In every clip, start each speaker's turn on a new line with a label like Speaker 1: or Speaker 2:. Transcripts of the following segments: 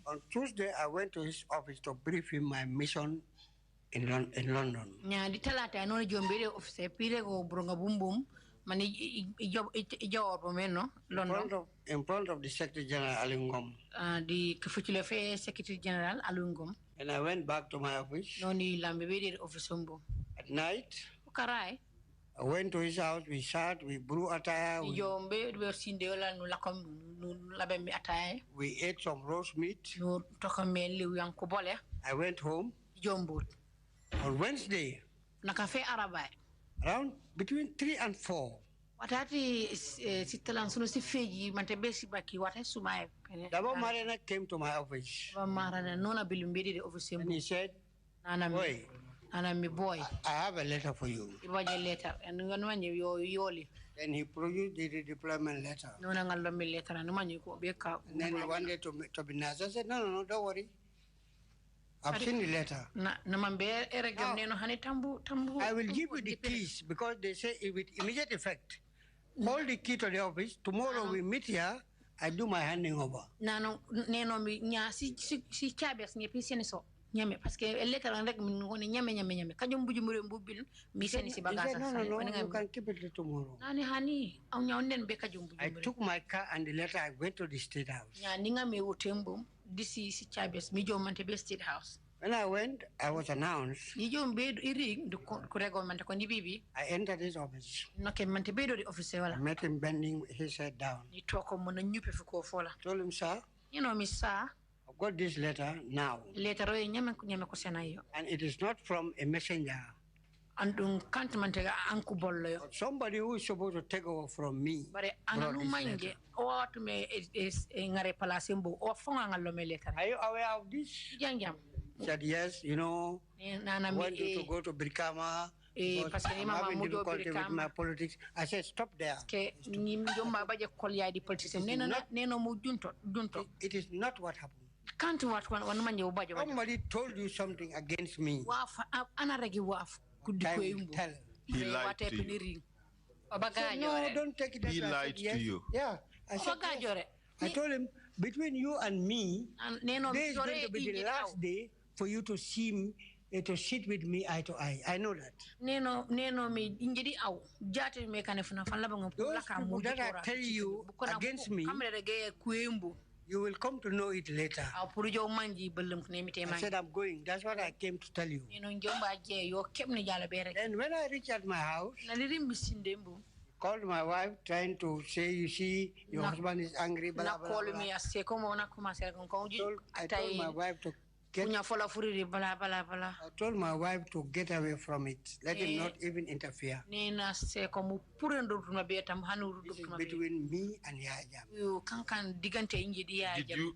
Speaker 1: On Tuesday, I went to his office to brief him my mission in London.
Speaker 2: In front
Speaker 1: of the Secretary General Alungom.
Speaker 2: Secretary General Alungom.
Speaker 1: And I went back to my office. At night, I went to his house, we sat, we brew attire. We ate some roast meat. I went home. On Wednesday, around between 3 and 4, Dabo Marina came to my office. And he said, "Boy, I have a letter for you." Then he produced the redeployment letter. And then he wanted to be nice. I said, no, don't worry. I've seen the letter. Now, I will give you the keys because they say with immediate effect. Hold the key to the office. Tomorrow we meet here. I do my handing over.
Speaker 2: Parce que letter rek no, you
Speaker 1: can keep it tomorrow. I took my car and the letter. I went to the State House. When I went, I was announced. I entered his office. I met him bending his head down. I told him, sir, I've got this letter now. And it is not from a messenger. Somebody who is supposed to take over from me brought this letter. Are you aware of this? He said, yes, I want you to go to Brikama. Because I'm having difficulty with my politics. I said, stop there. It is not what happened. Somebody told you something against me. Tell.
Speaker 3: He lied to you.
Speaker 1: No, don't take it as
Speaker 3: he lied to you.
Speaker 1: Yeah. I told him, between you and me, there is going to be the last day for you to see me, to sit with me eye to eye. I know that. Those people that I tell you against me, you will come to know it later. I said, I'm going. That's what I came to tell you. And when I reached at my house, called my wife, trying to say, you see, your husband is angry, blah, blah, blah. I told my wife to get away from it. Let him not even interfere. This is between me and Yaya.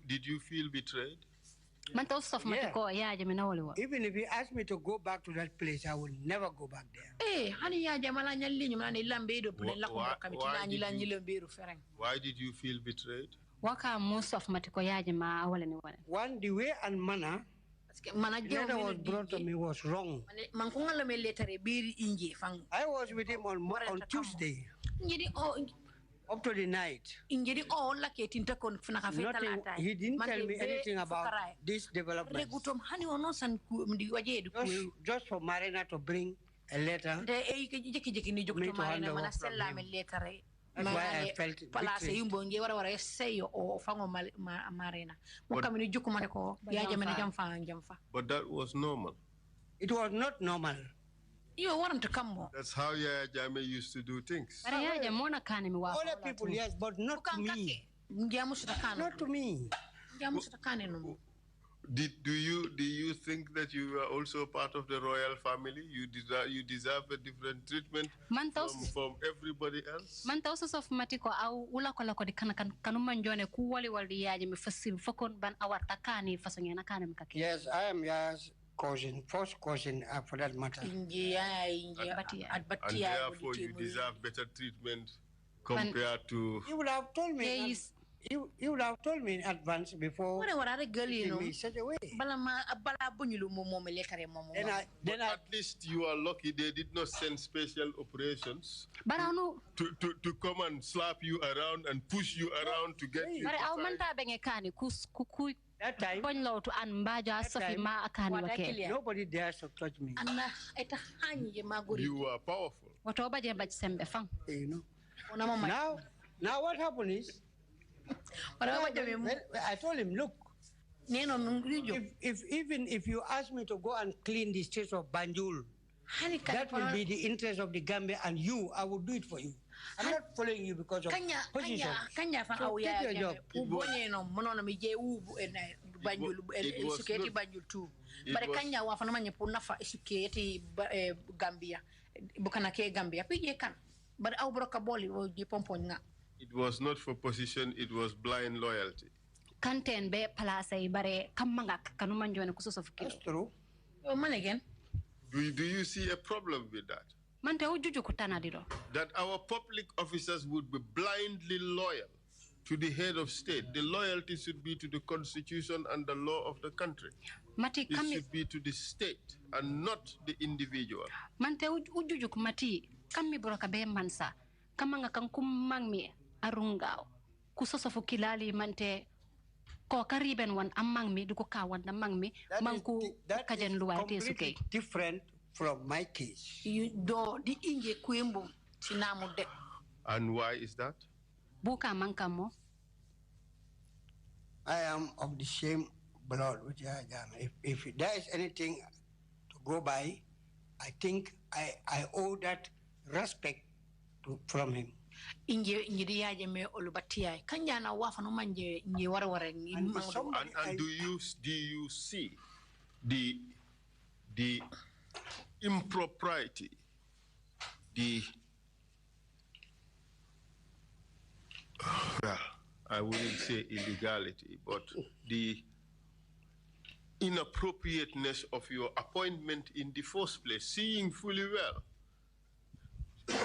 Speaker 3: Did you feel betrayed?
Speaker 1: Yeah. Even if he asked me to go back to that place, I will never go back there.
Speaker 3: Why did you feel betrayed?
Speaker 1: One, the way and manner the letter was brought to me was wrong. I was with him on Tuesday. Up to the night. Nothing, he didn't tell me anything about this development. Just for Marina to bring a letter, me to hand over from him. That's why I felt betrayed.
Speaker 3: But that was normal.
Speaker 1: It was not normal.
Speaker 3: That's how Yaya Jammeh used to do things.
Speaker 1: Other people, yes, but not to me. Not to me.
Speaker 3: Do you think that you were also part of the royal family? You deserve a different treatment from everybody else?
Speaker 1: Yes, I am Yaya's cousin, first cousin for that matter.
Speaker 3: And therefore you deserve better treatment compared to...
Speaker 1: He would have told me. You would have told me in advance before.
Speaker 2: What are the girl, you know?
Speaker 1: Me such a way.
Speaker 3: But at least you are lucky they did not send special operations to come and slap you around and push you around to get you.
Speaker 1: That time, nobody dares to touch me.
Speaker 3: You are powerful.
Speaker 1: You know. Now what happened is, I told him, look, if you ask me to go and clean the streets of Banjul, that will be the interest of the Gambia and you, I will do it for you. I'm not following you because of position. So take your job.
Speaker 3: It was not for position, it was blind loyalty.
Speaker 1: That's true.
Speaker 3: Do you see a problem with that? That our public officers would be blindly loyal to the head of state. The loyalty should be to the constitution and the law of the country. It should be to the state and not the individual.
Speaker 4: Arungao kusosofu kilali mante ko kariben wan amang mi duko ka wan amang mi manku kajen luwate suke
Speaker 1: different from my case.
Speaker 2: You do di inje kuembo tinamu de.
Speaker 3: And why is that?
Speaker 4: Buka mankamo.
Speaker 1: I am of the same blood with Yajama. If there is anything to go by, I think I owe that respect from him.
Speaker 3: And do you see the impropriety, well, I wouldn't say illegality, but the inappropriateness of your appointment in the first place, seeing fully well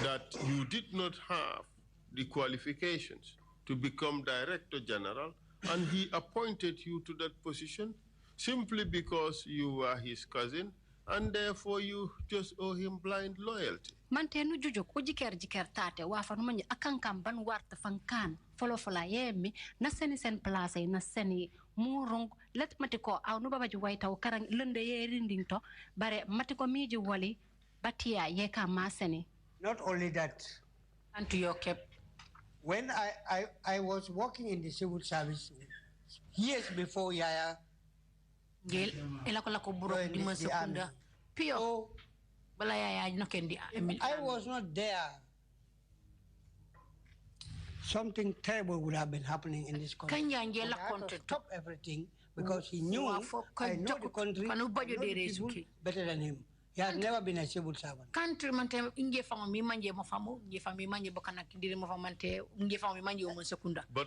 Speaker 3: that you did not have the qualifications to become Director General, and he appointed you to that position simply because you were his cousin, and therefore you just owe him blind loyalty.
Speaker 4: Mantenu jujo ko jiker tate wa fanu manje akankam ban warta fankan folo yemi na seni sen place na seni murung let matiko aw no babaji wayta o karang lende ye rindinto bare matiko miji wali batia ye ka ma seni.
Speaker 1: Not only that,
Speaker 2: and to your cap.
Speaker 1: When I was working in the civil service years before Yaya,
Speaker 2: I
Speaker 1: was not there. Something terrible would have been happening in this country. I had to stop everything because he knew I know the country, I know the people better than him. He has never been a civil servant.
Speaker 3: But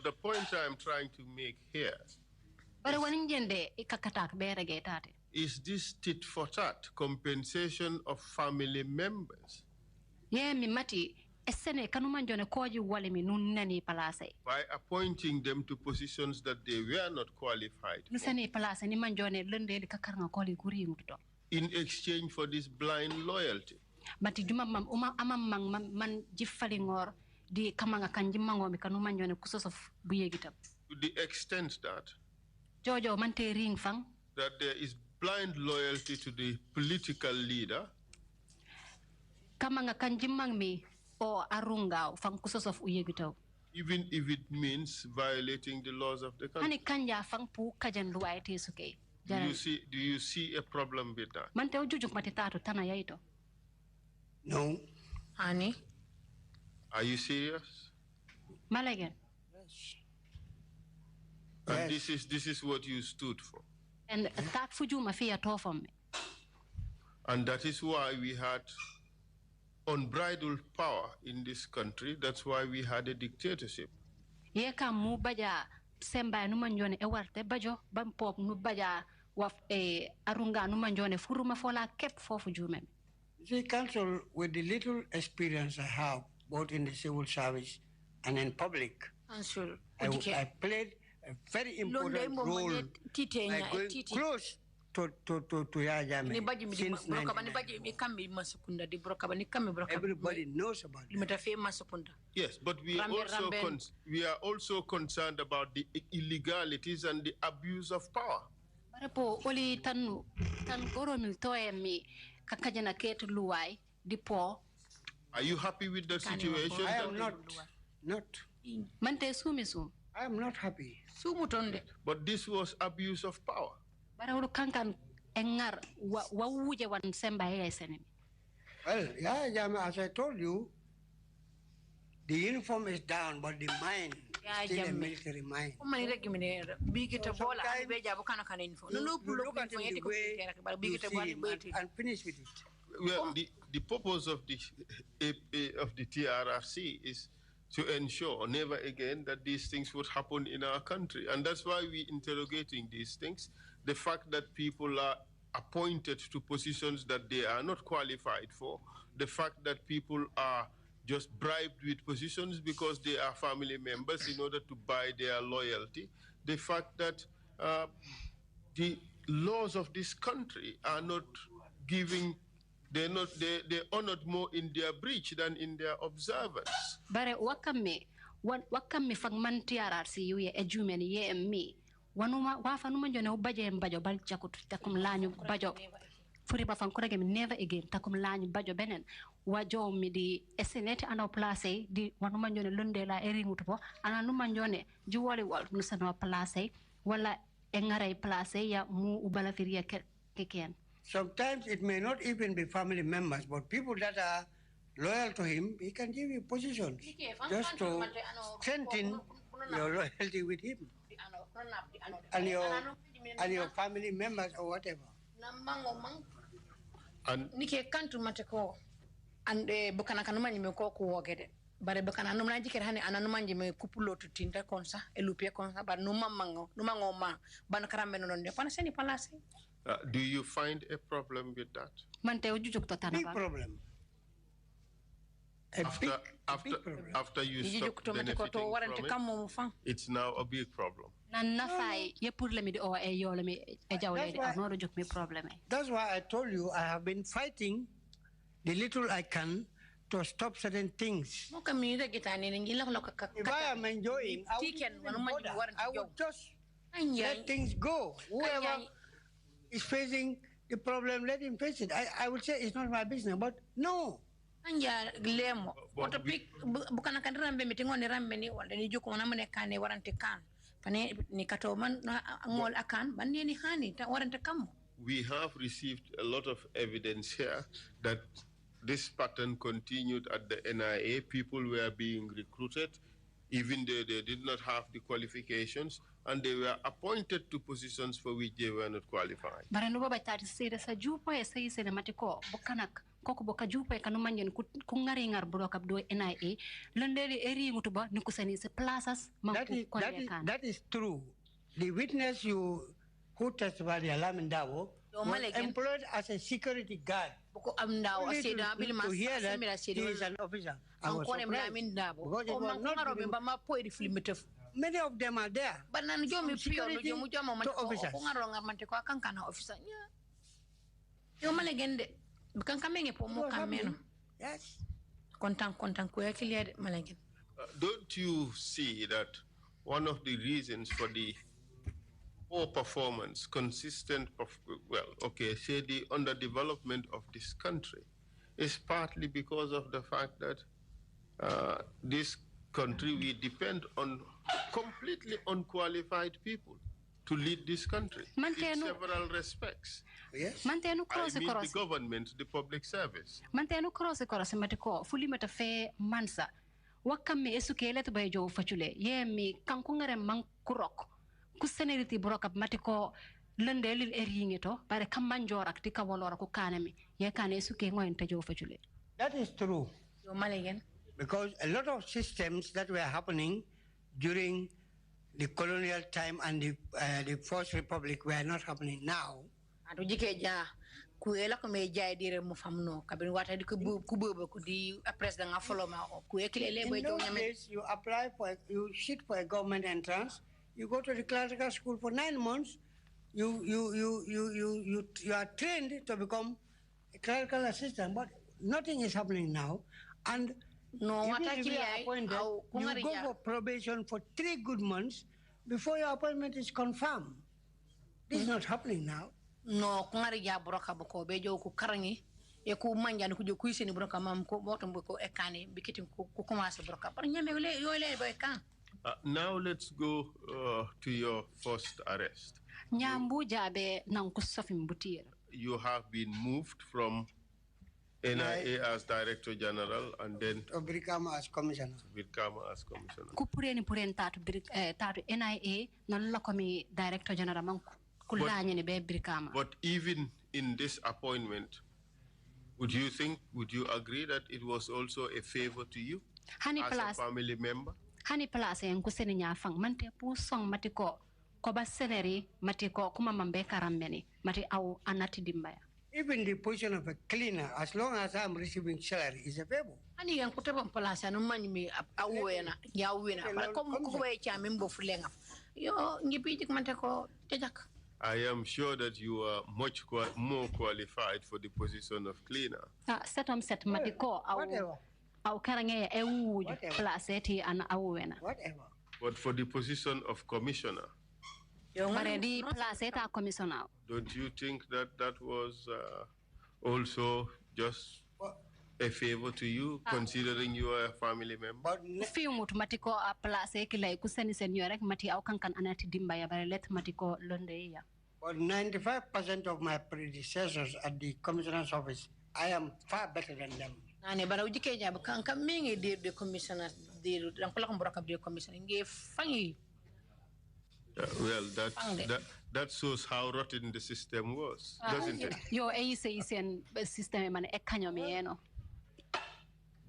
Speaker 3: the point I am trying to make here is this tit for tat compensation of family members.
Speaker 4: By
Speaker 3: appointing them to positions that they were not qualified for, in exchange for this blind loyalty.
Speaker 4: To the
Speaker 3: extent that there is blind loyalty to the political leader, even if it means violating the laws of the country. Do you see a problem with that?
Speaker 1: No.
Speaker 2: Honey?
Speaker 3: Are you serious?
Speaker 4: Malagan.
Speaker 1: Yes.
Speaker 3: And this is what you stood for.
Speaker 4: And that fujuma fear for me.
Speaker 3: And that is why we had unbridled power in this country. That's why we had a dictatorship.
Speaker 4: Yeka mu baja semba numanjone ewarte bajo bampop nu baja waf arunga numanjone furuma fola kep fofu jumen.
Speaker 1: See, Council, with the little experience I have both in the civil service and in public, I played a very important role by going close to Yaya Jammeh since 1999. Everybody knows about it.
Speaker 3: Yes, but we are also concerned about the illegalities and the abuse of power. Are you happy with the situation?
Speaker 1: I am not. I am not happy.
Speaker 3: But this was abuse of power.
Speaker 1: Well, yeah, as I told you, the uniform is down, but the mind is still a military mind. So sometimes you look at him the way you see him and finish with it.
Speaker 3: Well, the purpose of the TRRC is to ensure never again that these things would happen in our country. And that's why we're interrogating these things. The fact that people are appointed to positions that they are not qualified for, the fact that people are just bribed with positions because they are family members in order to buy their loyalty, the fact that the laws of this country are not giving, they're honored more in their breach than in their observance.
Speaker 4: Bare wakame fang man TRRC yu ye ejumeni ye emmi wanuma wafa numa jone ubaje mbajo bal jakut takum lañu bajo furi ba fan ko rege never again takum lañu bajo benen wajo mi di esenete ano place di wanuma jone lunde la eringutu po ana numa jone juwoli wal nu sano place wala engare place ya mu ubala firia keken.
Speaker 1: Sometimes it may not even be family members, but people that are loyal to him, he can give you positions just to strengthen your loyalty with him and your family members or whatever.
Speaker 2: And Nike can't mateko and Bukana Kanumani me ko wogede. But Bukana Numanji can hand Ananumanji me cupulo to Tinta Consa, Elupia Consa, but no mango, no mangoma, Banakarameno on the Panasani Palace.
Speaker 3: Do you find a problem with that?
Speaker 1: Big problem.
Speaker 3: After you stop benefiting from it, it's now a big problem.
Speaker 1: That's why I told you I have been fighting the little I can to stop certain things. If I am enjoying, I would just let things go. Whoever is facing the problem, let him face it. I would say it's not my business, but no.
Speaker 2: Anja lemo oto pik bukana kan rambe mitingo ne rambe ni wala ni juko na mane kane warante kan pane ni kato man ngol akan ban ni hani ta warante kam.
Speaker 3: We have received a lot of evidence here that this pattern continued at the NIA. People were being recruited even though they did not have the qualifications, and they were appointed to positions for which they were not qualified.
Speaker 4: Barano baba tati sere sa jupo e sai sere matiko bokanak koko boka jupo e kanu manyen ku ngari ngar brokab do NIA landere eri ngutuba nikusani se plazas
Speaker 1: that is true. The witness who testified the alarm Dawo was employed as a security guard. To hear that he is an officer. I was surprised. Because it was not many of them are there.
Speaker 2: But
Speaker 1: security to officers. Yes.
Speaker 3: Don't you see that one of the reasons for the poor performance, consistent, say the underdevelopment of this country is partly because of the fact that this country, we depend on completely unqualified people to lead this country in several respects.
Speaker 1: Yes.
Speaker 3: I mean the government, the public service.
Speaker 4: Mantenu cross matiko fully metafe mansa. Wakame esukele to by Joe Fatule, ye me kankungare mankurok. Kuseneriti brokap matiko lendel eringeto, but a kamanjorak tika walora kukanemi, ye can esuke ngo into Joe Fatule.
Speaker 1: That is true. Because a lot of systems that were happening during the colonial time and the First Republic were not happening now.
Speaker 2: kuela ko me jay dire mo famno kabin wata di ko kuboba ko di president nga follow ma o ku ekle boy
Speaker 1: do nyame. You apply for you sit for a government entrance, you go to the clerical school for 9 months, you are trained to become a clerical assistant, but nothing is happening now. And
Speaker 2: no what
Speaker 1: you go for probation for 3 good months before your appointment is confirmed. This is not happening now.
Speaker 2: No kungari ya broka boko bejo ku karangi e ku manja ku jo ku seni broka mam ko moto ko ekani bikiti ku commence broka par nyame yo le boy kan.
Speaker 3: Now let's go to your first arrest.
Speaker 4: Nyambu jabe nan ku sofim butir.
Speaker 3: You have been moved from NIA as Director General and then
Speaker 1: to Brikama as Commissioner.
Speaker 4: Kupureni puren tatu NIA nan lakomi Director General man kulanya be Brikama.
Speaker 3: But even in this appointment, would you agree that it was also a favor to you as a family member?
Speaker 4: Hani place en kuseni nyafang mante pu song matiko ko ba seneri matiko kuma mambe karambeni mati au anati dimbaya.
Speaker 1: Even the position of a cleaner, as long as I'm receiving salary, is a favor.
Speaker 2: Ani yang kuteba palasa no mani me awena ya wena para ko ko we cha membo fulenga yo ngipi tik mante ko tejak.
Speaker 3: I am sure that you are much more qualified for the position of cleaner.
Speaker 4: Setom set matiko au karange e place ti an awena.
Speaker 1: Whatever.
Speaker 3: But for the position of commissioner.
Speaker 4: Don't you
Speaker 3: think that was also just a favor to you, considering you are a family member?
Speaker 1: But 95% of my predecessors at the commissioner's office, I am far better than them.
Speaker 3: Well, that shows how rotten the system was, doesn't it?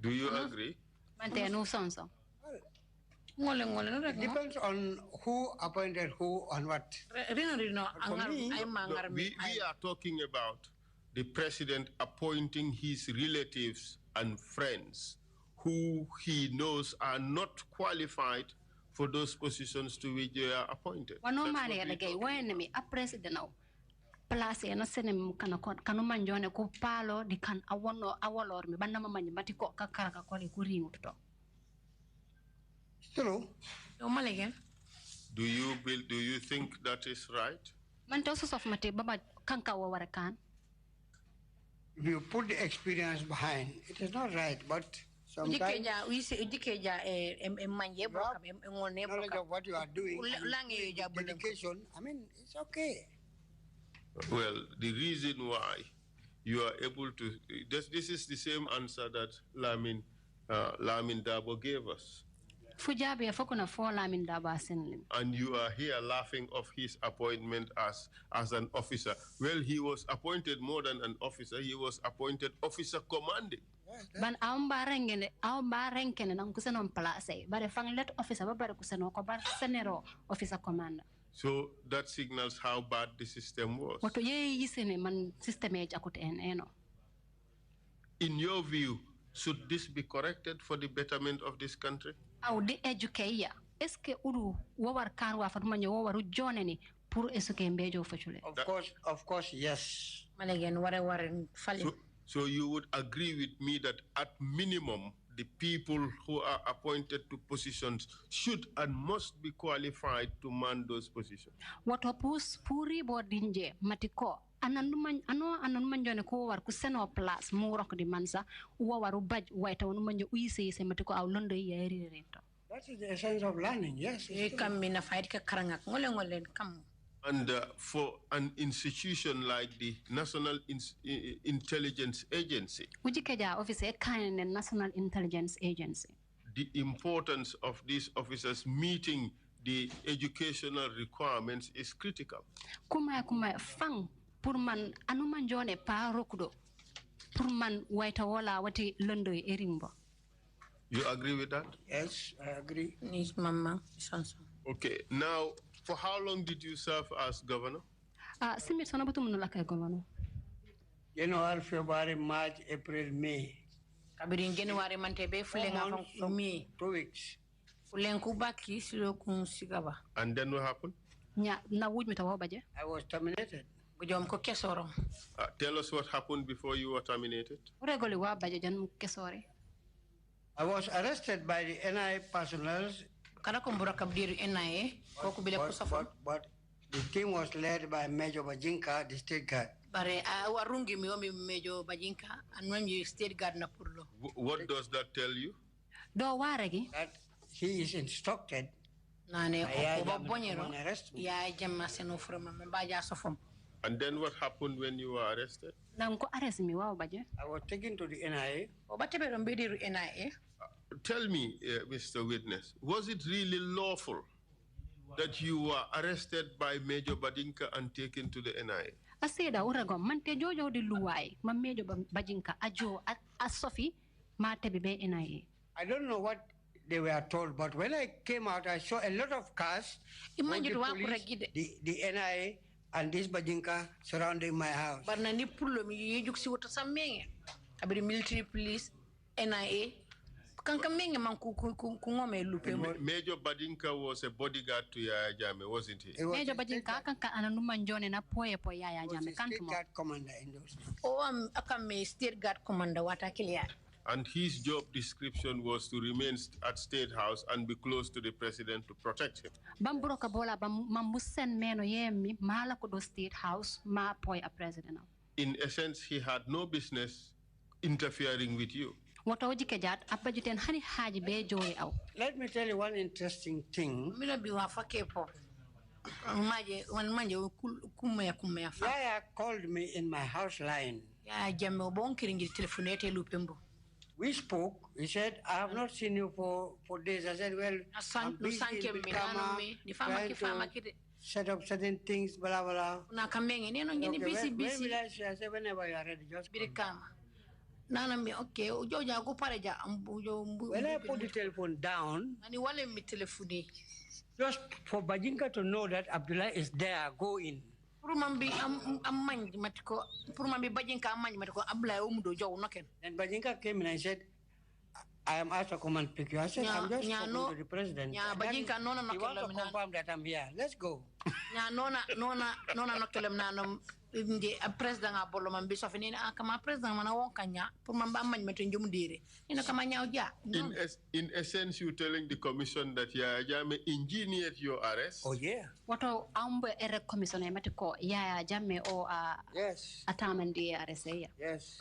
Speaker 3: Do you agree?
Speaker 1: It depends on who appointed who on what.
Speaker 3: We are talking about the president appointing his relatives and friends who he knows are not qualified for those positions to which they are appointed.
Speaker 4: Place na senem kanu manjone ko palo di kan awolor mi banna mamani matiko kakara ko le kuringu to.
Speaker 1: True.
Speaker 3: Do you think that is right?
Speaker 4: Man to of mate baba kanka wa warakan.
Speaker 1: If you put the experience behind, it is not right, but sometimes knowledge of what you are doing, dedication, I mean, it's okay.
Speaker 3: Well, the reason why you are able to, this is the same answer that Lamin Dabo gave us. And you are here laughing of his appointment as an officer. Well, he was appointed more than an officer, he was appointed officer commanding.
Speaker 4: Ban nang kusenon place bare fang let officer ba bare kuseno ko bar senero officer commander.
Speaker 3: So that signals how bad the system was.
Speaker 4: Wato ye yisene man system e jakut eno.
Speaker 3: In your view, should this be corrected for the betterment of this country?
Speaker 4: Au di educate eske uru wawar kan wa fatuma nyo wawaru joneni pour esuke mbejo fachule.
Speaker 1: Of course, yes.
Speaker 3: So you would agree with me that at minimum, the people who are appointed to positions should and must be qualified to man those positions.
Speaker 4: What opus puri bodinje matiko ananuman jone ko war ku seno place mu rok di mansa waru baj wayta wonu manjo uyise se matiko aw londo yeri rento.
Speaker 1: That is the essence of learning, yes.
Speaker 3: And for an institution like the National Intelligence Agency,
Speaker 4: National Intelligence Agency,
Speaker 3: the importance of these officers meeting the educational requirements is critical.
Speaker 4: Fang purman anuman jone pa rokudo purman waita wala wati londo erimbo.
Speaker 3: You agree with that?
Speaker 1: Yes, I agree.
Speaker 3: Okay, now, for how long did you serve as governor?
Speaker 4: Governor.
Speaker 1: January, February, March, April, May.
Speaker 2: Kabiri January mante be fulenga fa May.
Speaker 1: 2 weeks.
Speaker 2: Fulenku baki silo kun sigaba.
Speaker 3: And then what happened?
Speaker 1: I was terminated.
Speaker 3: Tell us what happened before you were terminated.
Speaker 1: I was arrested by the NIA personnel. But the team was led by Major Bajinka, the state guard.
Speaker 3: What does that tell you?
Speaker 1: That he is instructed.
Speaker 3: And then what happened when you were arrested?
Speaker 1: I was taken to the NIA.
Speaker 3: Tell me, Mr. Witness, was it really lawful that you were arrested by Major Badinka and taken to the NIA?
Speaker 4: Aseda urago mante jojo di luwai ma Major Badinka ajo asofi ma tebe NIA.
Speaker 1: I don't know what they were told, but when I came out, I saw a lot of cars, the NIA and this Bajinka surrounding my house.
Speaker 2: Military police, NIA.
Speaker 3: Major Badinka was a bodyguard to Yaya Jammeh, wasn't he?
Speaker 4: Major Badinka kanka ananumanjone na poye Yaya Jammeh
Speaker 1: state guard commander in those days.
Speaker 2: Oh, I'm a state guard commander. What I kill.
Speaker 3: And his job description was to remain at State House and be close to the president to protect him.
Speaker 4: Bamburoka bola mamusen meno yemi mala ko do State House ma poy a president.
Speaker 3: In essence, he had no business interfering with you.
Speaker 1: Let me tell you one interesting thing. Yaya called me in my house line. We spoke. He said, I have not seen you for days. I said, well, I'm busy in the trying to set up certain things, blah, blah. Okay, when will I say? I said, whenever you are ready, just come. When I put the telephone down, just for Bajinka to know that Abdullah is there, go in. Then Bajinka came in and said, I am asked to come and pick you. I said, I'm just talking to the president. He wants to confirm that I'm here. Let's go.
Speaker 2: President Abolo man biso fini kama president mana wonkanya pour man ba man meto njum dire ina kama nyaaw ja
Speaker 3: in essence you telling the commission that Yaya Jammeh engineered your arrest.
Speaker 1: Oh yeah,
Speaker 4: wato ambe ere commission e matiko Yaya Jammeh o
Speaker 1: yes
Speaker 4: atamandi arrest
Speaker 1: yes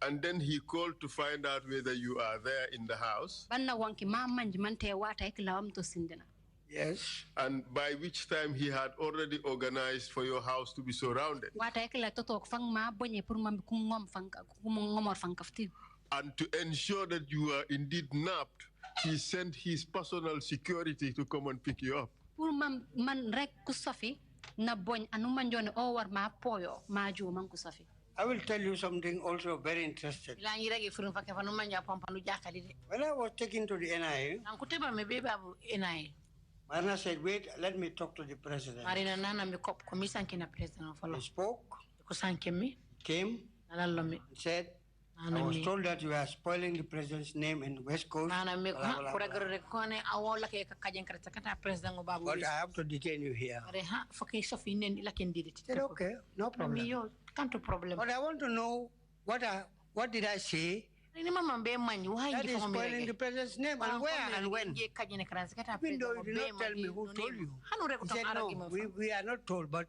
Speaker 3: and then he called to find out whether you are there in the house
Speaker 4: banna wonki ma manji mante wata ikilawam to sindina.
Speaker 3: Yes. And by which time he had already organized for your house to be surrounded. And to ensure that you are indeed napped, he sent his personal security to come and pick you up.
Speaker 1: I will tell you something also very interesting. When I was taken to the NIA, Marina said, wait, let me talk to the president. He spoke, came, and said, I was told that you are spoiling the president's name in West Coast. But I have to detain you here. I said, okay, no problem. But I want to know what did I say? That is spoiling the president's name and where and when. Even though you did not tell me who told you. He said, no, we are not told, but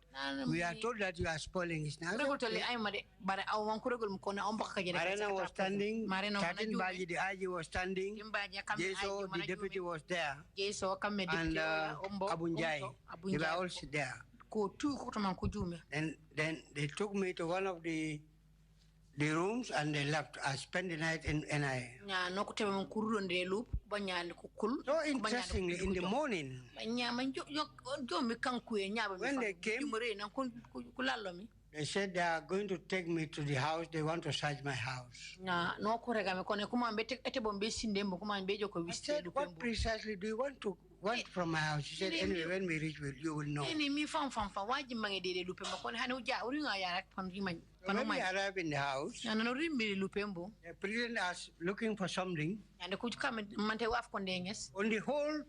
Speaker 1: we are told that you are spoiling his name. Marina was standing, Katin Baji, the IG was standing, Jeso, the deputy was there, and Abunjai, they were all there. And then they took me to one of the rooms and they left. I spent the night in NIA. So interestingly, in the morning, when they came, They said they are going to take me to the house. They want to search my house.
Speaker 2: I said,
Speaker 1: what precisely do you want from my house? She said, anyway, when we reach, you will know. When we arrive in the house, the president is looking for something. On the whole,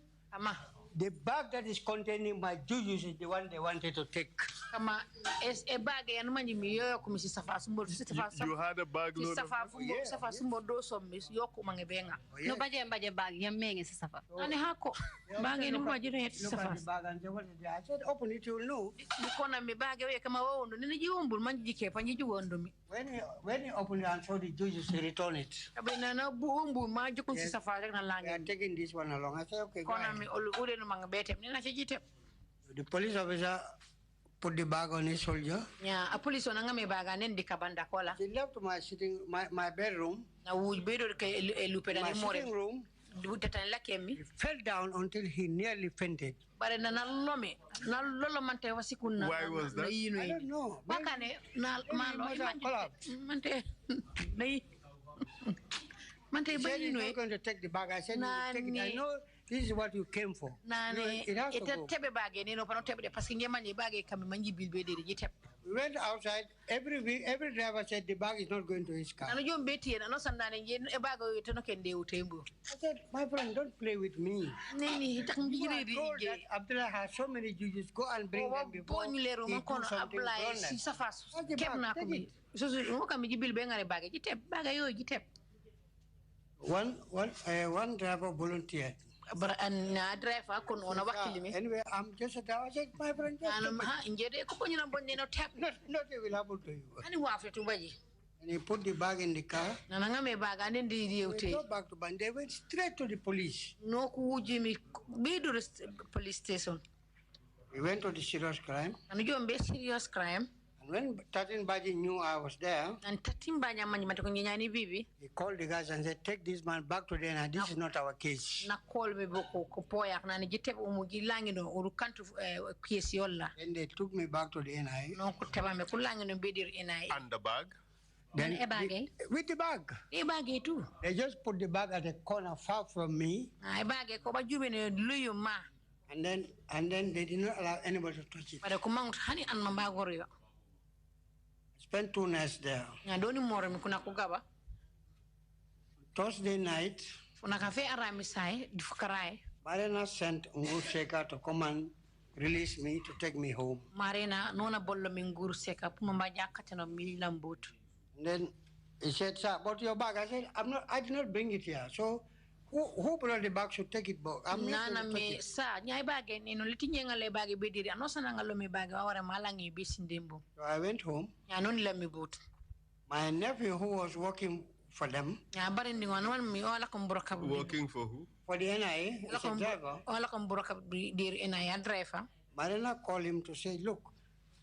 Speaker 1: the bag that is containing my jujus is the one they wanted to take.
Speaker 3: You had a bag load of
Speaker 1: I said, open it, you will know. When you open it and saw the jujus, he returned it. Yes, they are taking this one along. I said, okay, go ahead. The police officer put the bag on his shoulder.
Speaker 2: Yeah, a police on a bag and then the cabanda cola.
Speaker 1: He left my bedroom.
Speaker 2: My
Speaker 1: sitting room. He fell down until he nearly fainted.
Speaker 3: Why was that?
Speaker 1: I don't know. He said he's not going to take the bag. I said, you will take it. I know this is what you came for. It has to go. We went outside. Every driver said the bag is not going to his car. I said, my friend, don't play with me. You are told that Abdullah has so many judges. Go and bring them before he do something one driver volunteered. Anyway, I'm just a driver. I said, my friend, nothing will happen to you. And he put the bag in the car. We go back to Band. They went straight to the police.
Speaker 2: Police station.
Speaker 1: We went to the serious crime. And when Tatin Baji knew I was there,
Speaker 2: he
Speaker 1: called the guys and said, take this man back to there. This is not our case. And they took me back to the NIA.
Speaker 3: And the bag?
Speaker 1: Then with the bag. They just put the bag at a corner far from me. And then they did not allow anybody to touch it. Spent 2 nights there. Thursday night, Marina sent Ngur Seka to come and release me to take me home. And then he said, sir, but your bag. I said, I did not bring it here. So who brought the bag should take it back. I'm not going to touch it. So I went home. My nephew, who was working for them.
Speaker 3: Working for who?
Speaker 1: For the NIA, as a driver. Marina called him to say, look,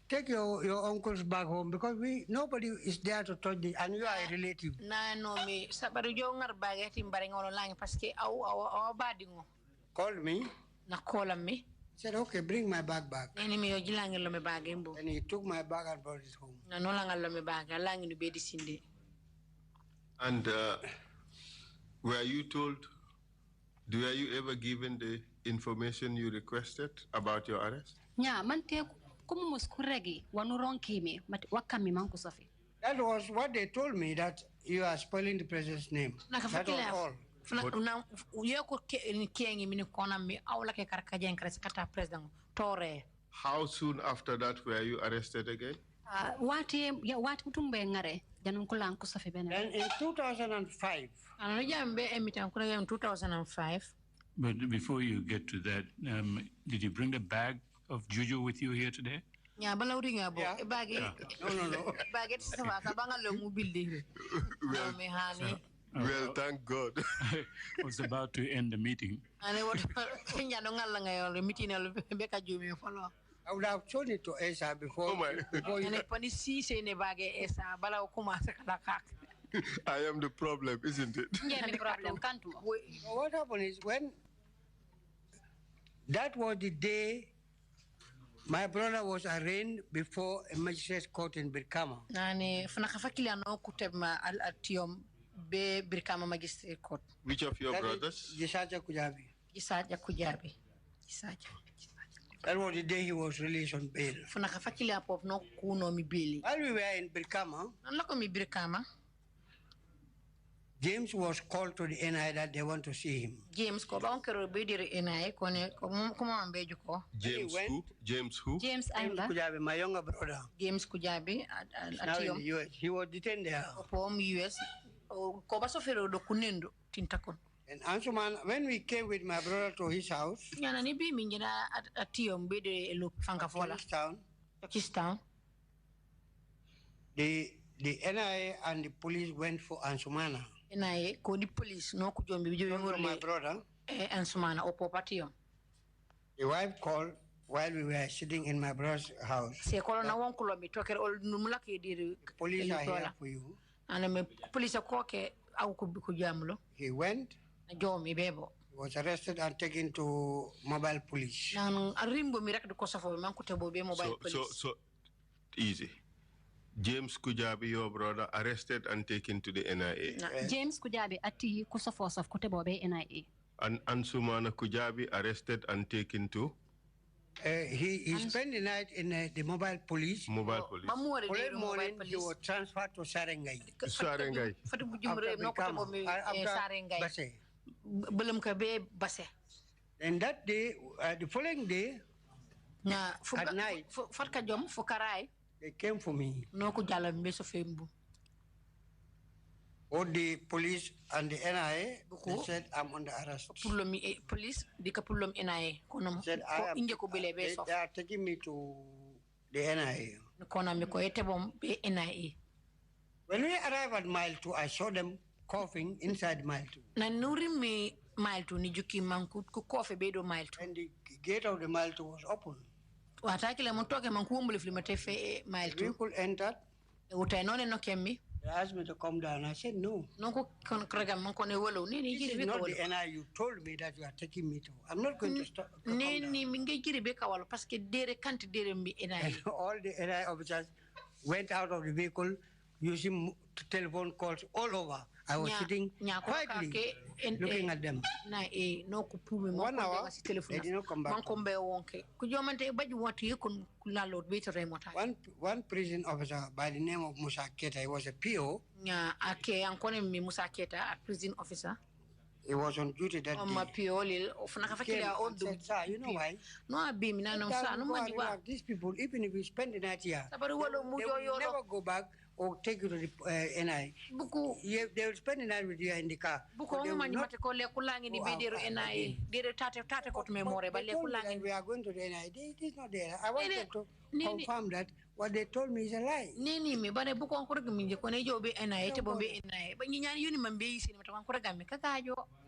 Speaker 1: take your uncle's bag home because nobody is there to touch it, and you are a relative. Called me. Said, okay, bring my bag back. And he took my bag and brought it home.
Speaker 3: And were you told, were you ever given the information you requested about your arrest?
Speaker 4: Yeah, that
Speaker 1: was what they told me, that you are spoiling the president's name. That was all.
Speaker 3: How soon after that were you arrested again?
Speaker 1: Then in 2005.
Speaker 5: But before you get to that, did you bring a bag of juju with you here today?
Speaker 1: Yeah. No.
Speaker 3: Well, thank God.
Speaker 5: I was about to end the meeting.
Speaker 1: I would have shown it to Esa before. Before you...
Speaker 3: I am the problem, isn't it?
Speaker 1: What happened is that was the day My brother was arraigned before a magistrate court in Birkama.
Speaker 2: Nani funakafakili ano kutema al-atiyom be Birkama magistrate court.
Speaker 3: Which of your brothers?
Speaker 1: Jisaja Kujabi.
Speaker 2: Jisaja Kujabi.
Speaker 1: That was the day he was released on bail.
Speaker 2: Funakafakili apo no kuno mi bili.
Speaker 1: While we were in Birkama,
Speaker 2: Nalako mi Birkama.
Speaker 1: James was called to the NI that they want to see him.
Speaker 2: James ko ba onkero be dire NI ko ne ko ambeju ko.
Speaker 3: James who? James who?
Speaker 4: James Aimba.
Speaker 1: Kujabi, my younger brother.
Speaker 2: James Kujabi
Speaker 1: Now in the US. He was detained there.
Speaker 2: From US. Ko ba sofero do kunendo tintakon.
Speaker 1: And Ansuman, when we came with my brother to his house,
Speaker 2: Yana ni bi minjina atiyom be de lo fankafola. Pakistan.
Speaker 1: The NIA and the police went for Ansumana.
Speaker 2: NIA ko di police no ku jombi
Speaker 1: my brother.
Speaker 2: Ansumana o popatio.
Speaker 1: The wife called while we were sitting in my brother's house.
Speaker 2: Se ko na won kulo mi toker ol numula ke di
Speaker 1: police are here for you.
Speaker 2: And me police ko ke aw ko jamulo.
Speaker 1: He went.
Speaker 2: Jomi bebo.
Speaker 1: He was arrested and taken to mobile police.
Speaker 2: Nan arimbo mi rek de ko safo man ko tebo be mobile police.
Speaker 3: So easy. James Kujabi, your brother, arrested and taken to the NIA.
Speaker 4: James Kujabi ati kusafos of Kotebobe NIA.
Speaker 3: And Ansumana Kujabi arrested and taken to?
Speaker 1: He spent the night in the mobile police.
Speaker 3: Mobile police.
Speaker 1: Following morning, he was transferred to Sarengai.
Speaker 3: Sarengai.
Speaker 1: And that day, the following day, at night, they came for me. All the police and the NIA, they said, I'm under arrest.
Speaker 2: Police, they said,
Speaker 1: they are taking me to the NIA. When we arrived at mile 2, I saw them coughing inside mile 2. And the gate of the mile 2 was open. Vehicle entered. They asked me to come down. I said, no. This is not the NI you told me that you are taking me to. I'm not going to stop. And all the NI officers went out of the vehicle using telephone calls all over. I was sitting quietly looking at them. 1 hour, they did not come back. One prison officer by the name of Musa Keta, he was a PO.
Speaker 2: Prison officer.
Speaker 1: He was on duty that day. Said, sir, you know why? These people, even if we spend the night here, they will never go back or take you to the NI. They will spend the night with you in the car. They will not go out we are going to the NI. It is not there. I wanted to confirm that what they told me is a lie. And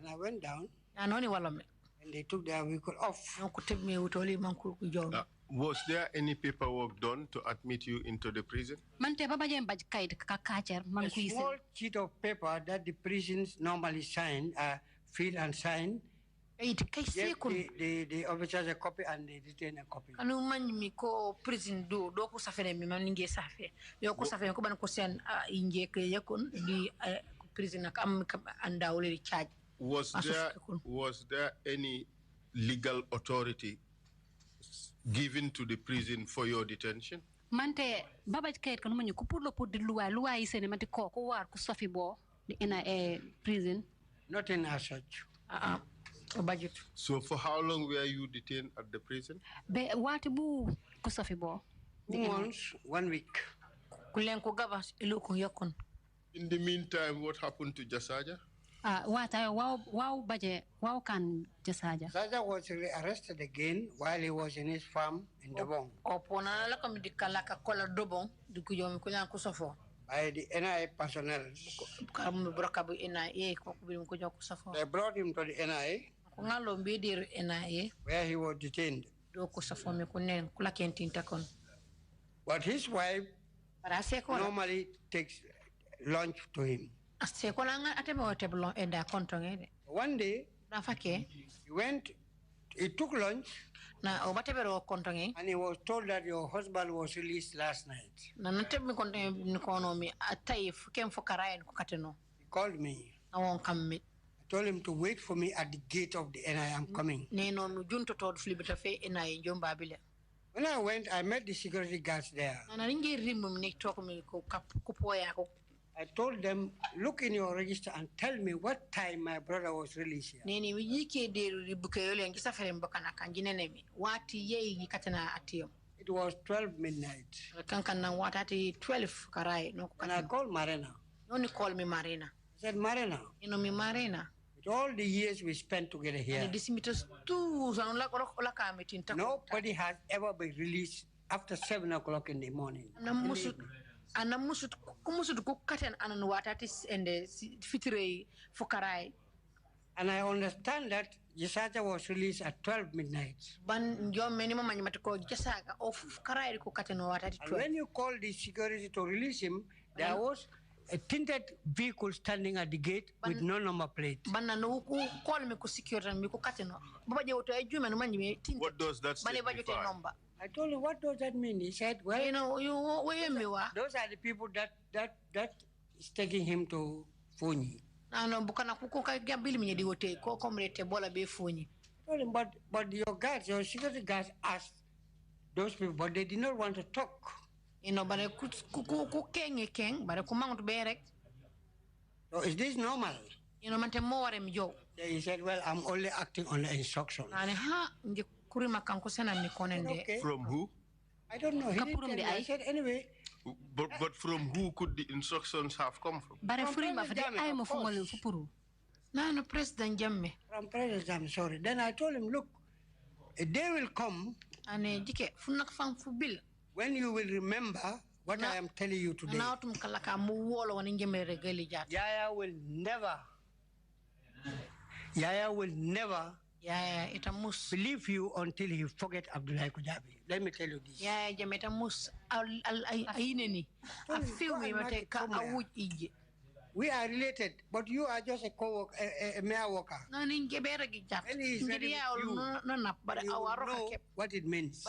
Speaker 1: I went down. And they took their vehicle off.
Speaker 3: Was there any paperwork done to admit you into the prison?
Speaker 1: A small sheet of paper that the prisons normally sign, fill and sign. The officers a copy and they retain a copy.
Speaker 2: Prison do ko safere mi man nge safe yo ko safere ko ban ko sen inje ke yakon di prison am andawle charge.
Speaker 3: Was there any legal authority given to the prison for your detention?
Speaker 4: Mante babaj kayit ko manyu ko pour di loi isene mante ko war ko safi bo di NIA prison.
Speaker 1: Nothing as such.
Speaker 2: Budget.
Speaker 3: So for how long were you detained at the prison?
Speaker 4: Be wati bu ko safi bo.
Speaker 1: 2 months, 1 week.
Speaker 3: In the meantime, what happened to Jasaja?
Speaker 4: Wow can Jasaja.
Speaker 1: Jasaja was arrested again while he was in his farm in Dobong. By the NIA personnel. They brought him to the NIA where he was detained. But his wife normally takes lunch to him. One day, he went He took lunch. And he was told that your husband was released last night. He called me. I told him to wait for me at the gate of the NI. I'm coming. When I went, I met the security guards there. I told them, look in your register and tell me what time my brother was released here. It was 12 midnight. And I called Marina. He said, Marina, with all the years we spent together here, nobody has ever been released after 7 o'clock in the morning. And I understand that Jasaja was released at 12 midnight. And when you called the security to release him, there was a tinted vehicle standing at the gate with no number plate. What
Speaker 3: does that signify?
Speaker 1: I told him, what does that mean? He said, well, those are the people that is taking him to Funyi. I told him, but your guards, your security guards asked those people, but they did not want to talk. So is this normal? He said, well, I'm only acting on the instructions. Okay.
Speaker 3: From who?
Speaker 1: I don't know. He didn't tell me. I said, anyway.
Speaker 3: But from who could the instructions have come from?
Speaker 1: From President Jammeh, sorry. Then I told him, look, a day will come when you will remember what I am telling you today. Yaya will never believe you until he forget Abdullahi Kujabi. Let me tell you this. We are related, but you are just a co-worker, a mere worker. And he is very you know what it means.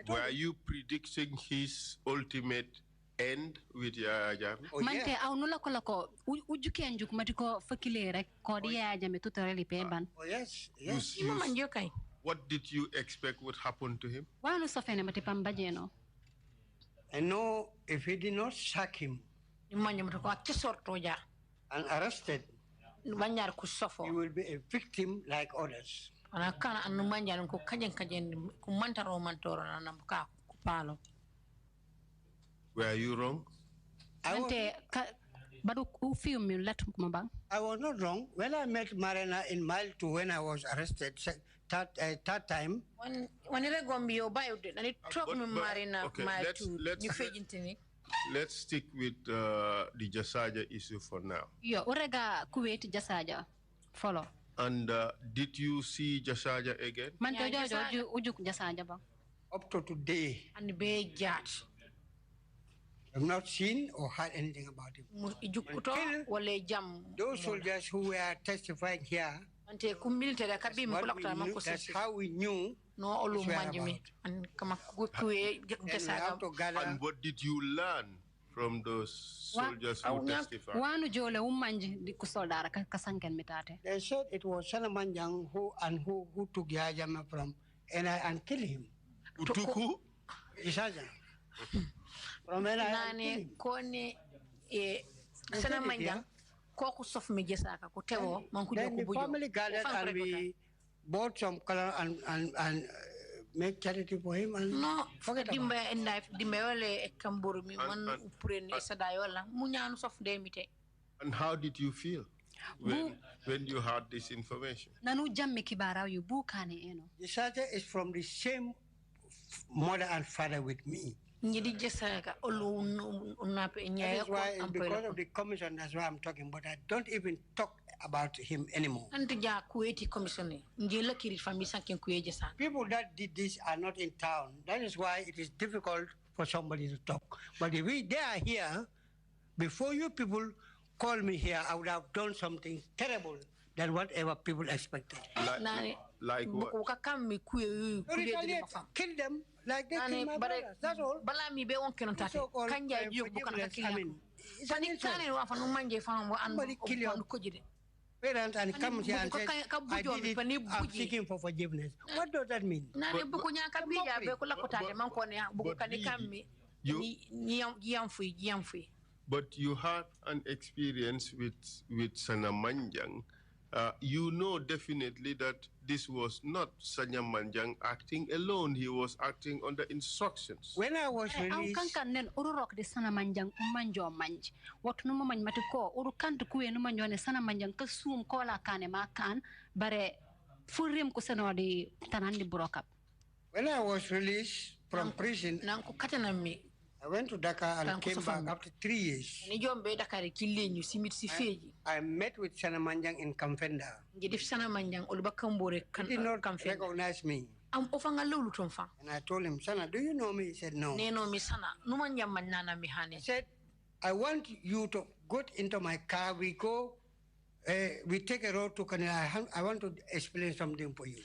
Speaker 3: Were you predicting his ultimate end with Yaya Jammeh?
Speaker 1: Oh, yes.
Speaker 3: What did you expect would happen to him?
Speaker 1: I know if he did not sack him and arrested, he will be a victim like others.
Speaker 3: Were you wrong?
Speaker 1: I was not wrong. When I met Marina in Mile 2 when I was arrested, third time.
Speaker 3: Let's stick with the Jasaja issue for now.
Speaker 4: Follow.
Speaker 3: And did you see Jasaja again?
Speaker 1: Up to today, I've not seen or heard anything about him. Until those soldiers who were testifying here, that's how we knew. And
Speaker 3: what did you learn from those soldiers who testified?
Speaker 1: They said it was Salamanjang who took Yaya Jammeh from and killed him.
Speaker 3: Who took who?
Speaker 1: Isaja. From NI and killed him. Salamanjang. Then the family gathered and we bought some color and make charity for him and forget about it.
Speaker 3: And how did you feel when you heard this information?
Speaker 1: Jasaja is from the same mother and father with me. That is why, because of the commission, that's why I'm talking, but I don't even talk about him anymore. People that did this are not in town. That is why it is difficult for somebody to talk. But if they are here, before you people call me here, I would have done something terrible than whatever people expected.
Speaker 3: Like what?
Speaker 1: Kill them like they kill my brothers. That's all. So-called somebody kill your parents and come here and say, I did it, I'm seeking for forgiveness. What does that mean?
Speaker 3: But you had an experience with Sanamanjang. You know definitely that this was not Sanamanjang acting alone. He was acting under instructions.
Speaker 1: When I was released, when I was released from prison, I went to Dakar and came back after 3 years. I met with Sanamanjang in Kamfenda. He did not recognize me. And I told him, Sana, do you know me? He said, no. I said, I want you to go into my car. We go, we take a road to Kanila. I want to explain something for you.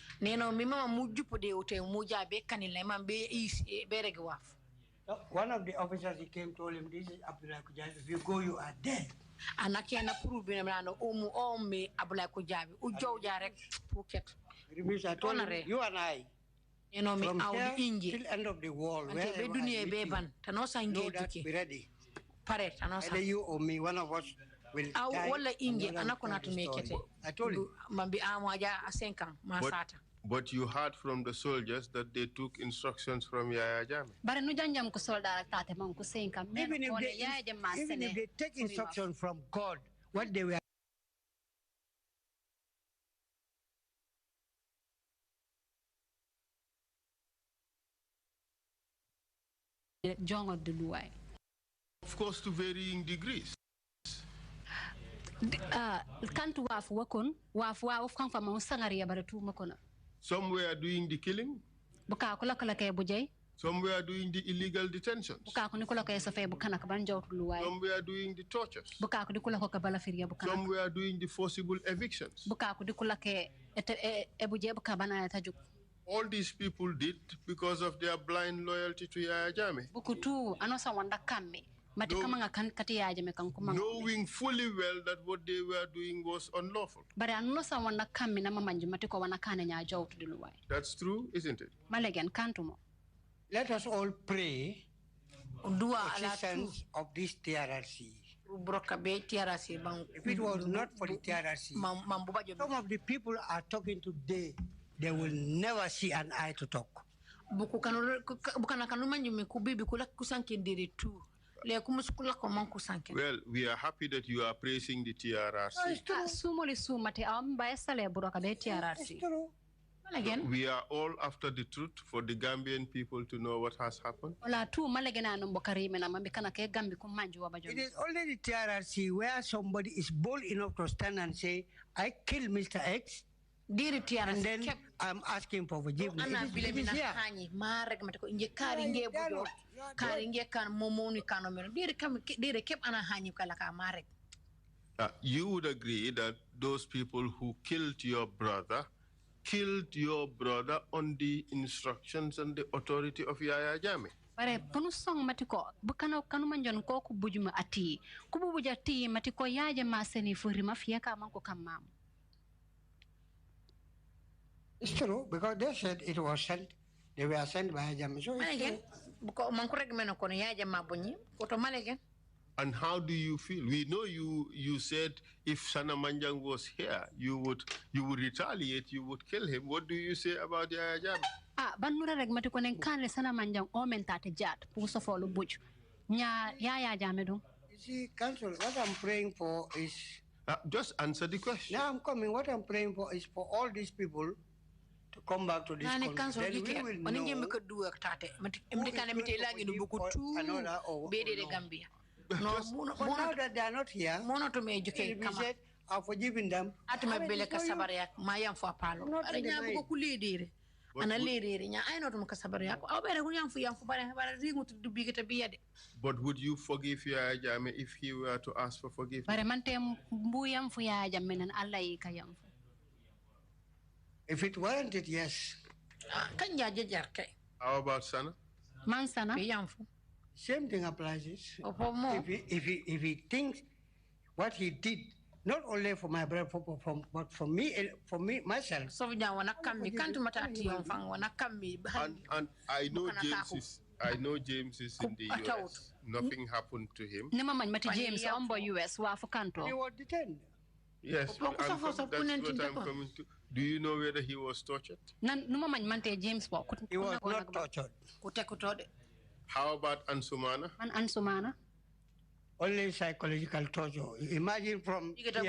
Speaker 1: One of the officers, he came, told him, this is Abdullah Kujabi. If you go, you are dead. And I can't approve him. I told him, you and I, from here till end of the world, wherever I meet you, know that be ready. Either you or me, one of us will die. I told him.
Speaker 3: But you heard from the soldiers that they took instructions from Yaya Jammeh.
Speaker 1: Even if they take instructions from God, what they were
Speaker 3: of course, to varying degrees. Some were doing the killing. Some were doing the illegal detentions. Some were doing the tortures. Some were doing the forcible evictions. All these people did because of their blind loyalty to Yaya Jammeh. Knowing fully well that what they were doing was unlawful. That's true, isn't it?
Speaker 1: Let us all pray for the existence of this TRRC. If it was not for the TRRC, some of the people are talking today, they will never see an eye to talk.
Speaker 3: Well, we are happy that you are praising the TRRC.
Speaker 1: It's true.
Speaker 3: We are all after the truth for the Gambian people to know what has happened.
Speaker 1: It is only the TRRC where somebody is bold enough to stand and say, I killed Mr. X, and then I'm asking for forgiveness. It is here.
Speaker 3: You would agree that those people who killed your brother on the instructions and the authority of Yaya Jammeh.
Speaker 4: Bare punusong matiko bukano kanumanjon ko ku bujuma ati ku bubuja ti matiko yaje maseni furi mafia ka manko kamam.
Speaker 1: It's true because they said it was sent. They were sent by Jammeh. So
Speaker 3: and how do you feel? We know you said if Sanamanjang was here, you would retaliate, you would kill him. What do you say about Yaya Jammeh?
Speaker 4: Banura rek matiko nen kanle Sanamanjang o mentate jat pour so folo buj. Nya Yaya Jammeh do.
Speaker 1: You see, Council, what I'm praying for is
Speaker 3: just answer the question.
Speaker 1: Now I'm coming. What I'm praying for is for all these people to come back to this country. Then we will know who is going to another or no, but now that they are not here, we said, I've forgiven them.
Speaker 2: ana leri nya ay notum ka sabar yak aw bere ko yam fu bare ringu tu bigata biyade.
Speaker 3: But would you forgive Yaya Jammeh if he were to ask for forgiveness?
Speaker 4: Bare man te mbuyam fu Yaya Jammeh nan Allah yi kayam fu.
Speaker 1: If it warranted, yes.
Speaker 2: Kan jaje jar kay.
Speaker 3: How about Sana?
Speaker 4: Man Sana?
Speaker 2: Yam fu.
Speaker 1: Same thing applies. If he thinks what he did, not only for my brother, but for me myself.
Speaker 2: So we don't wanna come. We can't matati on fang. Wanna come.
Speaker 3: And I know James is in the US. Nothing happened to him.
Speaker 4: Nema man mati James ombo US wa fukanto.
Speaker 1: He was detained.
Speaker 3: Yes, that's what I'm coming to. Do you know whether he was tortured?
Speaker 4: Numa man mante James wa.
Speaker 1: He was not tortured.
Speaker 3: How about Ansumana?
Speaker 4: Ansumana?
Speaker 1: Only psychological torture. Imagine from here to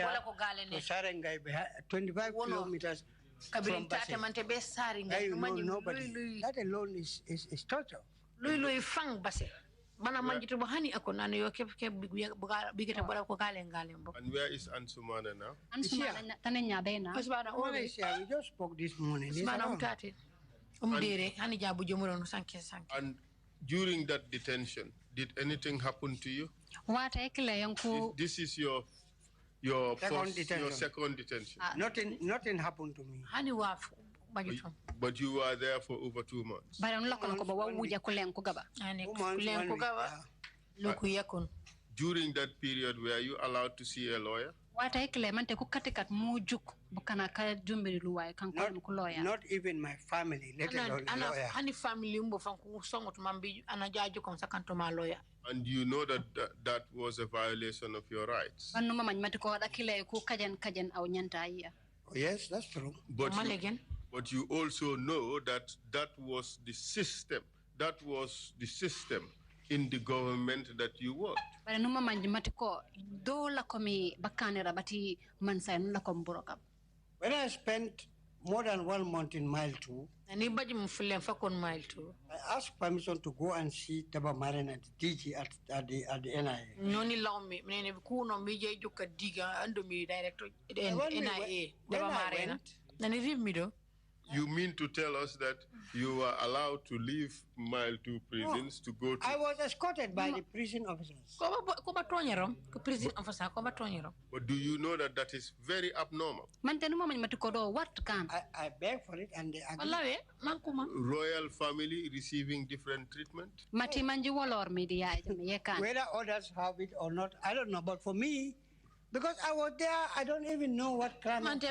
Speaker 1: Sarengai, 25 kilometers from Basel. Nobody. That alone is torture.
Speaker 2: Lui fang base. Mana manjitu bahani ako nano yo ke bigeta bola ko galen mbo.
Speaker 3: And where is Ansumana now?
Speaker 4: Ansumana tanenya bena.
Speaker 1: We just spoke this morning.
Speaker 3: And during that detention, did anything happen to you? This is your second detention.
Speaker 1: Nothing happened to me.
Speaker 3: But you were there for over 2 months. During that period, were you allowed to see a lawyer?
Speaker 1: Not even my family, let alone a lawyer.
Speaker 3: And you know that was a violation of your rights.
Speaker 1: Yes, that's true.
Speaker 3: But you also know that was the system. That was the system in the government that you worked.
Speaker 1: When I spent more than 1 month in Mile 2, I asked permission to go and see Taba Maren at DG at the NIA.
Speaker 3: You mean to tell us that you were allowed to leave Mile 2 prisons to go to...
Speaker 1: I was escorted by the prison officers.
Speaker 3: But do you know that is very abnormal?
Speaker 1: I beg for it and they agree.
Speaker 3: Royal family receiving different treatment?
Speaker 1: Whether others have it or not, I don't know. But for me, because I was there, I don't even know what crime. So when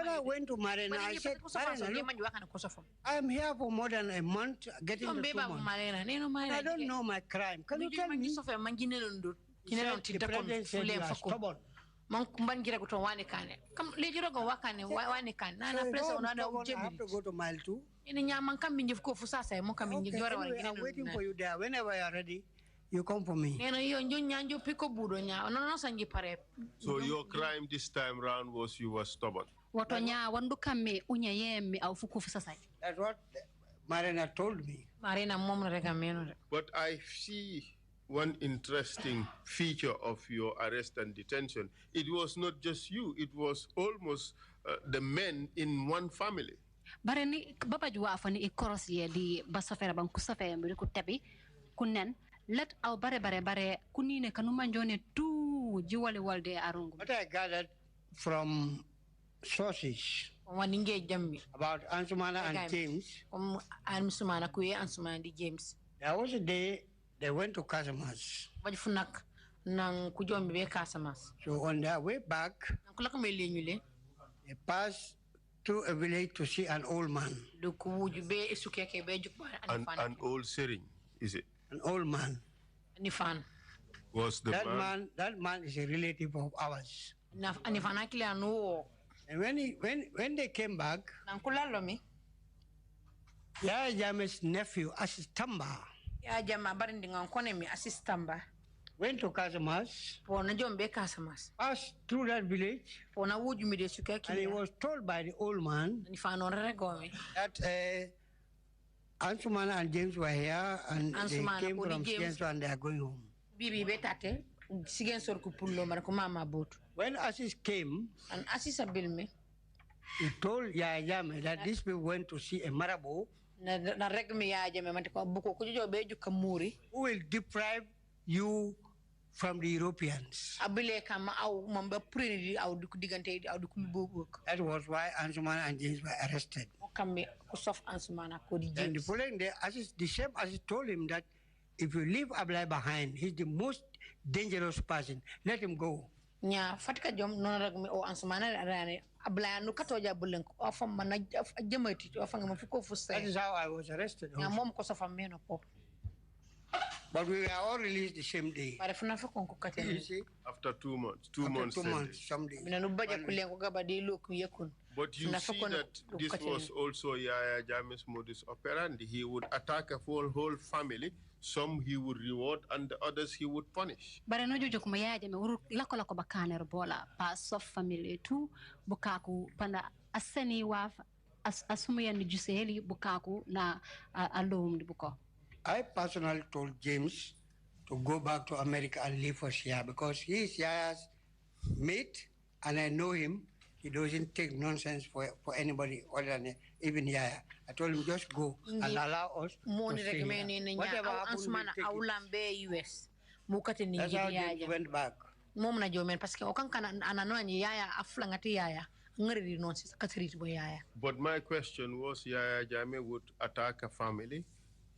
Speaker 1: I went to Marina, I said, I am here for more than a month, getting the 2 months. I don't know my crime. Can you tell me? He said, the president said you are stubborn. I have to go to Mile 2. Anyway, I'm waiting for you there. Whenever you are ready, you come for me.
Speaker 3: So your crime this time round was you were stubborn.
Speaker 1: That's what Marina told me.
Speaker 3: But I see one interesting feature of your arrest and detention. It was not just you, it was almost the men in one family.
Speaker 4: Let our bare kunine kanuma jone tu jiwale walde arungu.
Speaker 1: What I gathered from sources about Ansumana and James, there was a day they went to Casamas. So on their way back, they passed through a village to see an old man.
Speaker 3: An old Sering, is it?
Speaker 1: An old man.
Speaker 3: Was the man?
Speaker 1: That man is a relative of ours. And when they came back, Yaya Jammeh's nephew, Asistamba, went to Casamas, passed through that village, and he was told by the old man that Ansumana and James were here, and they came from Sigenso and they are going home. When Assis came, He told Yaya Jammeh that these people went to see a marabout who will deprive you from the Europeans. That was why Ansumana and James were arrested. And the following day, the same as told him that if you leave Ablai behind, he's the most dangerous person. Let him go. That is how I was arrested. But we were all released the same day. You see?
Speaker 3: After 2 months. 2 months.
Speaker 1: 2 months, some days.
Speaker 3: But you see that this was also Yaya Jammeh's modus operandi. He would attack a whole family. Some he would reward and the others he would punish.
Speaker 4: But no jojo kuma Yaya Jammeh uru lako bakane bola pa sof family tu bukaku panda aseni waf asumu ya nijuseli bukaku na alum di buko.
Speaker 1: I personally told James to go back to America and live for Shia because he is Yaya's mate and I know him. He doesn't take nonsense for anybody other than even Yaya. I told him just go and allow us to stay here. Whatever happened, we'll take it. That's how James went back.
Speaker 3: But my question was, Yaya Jammeh would attack a family.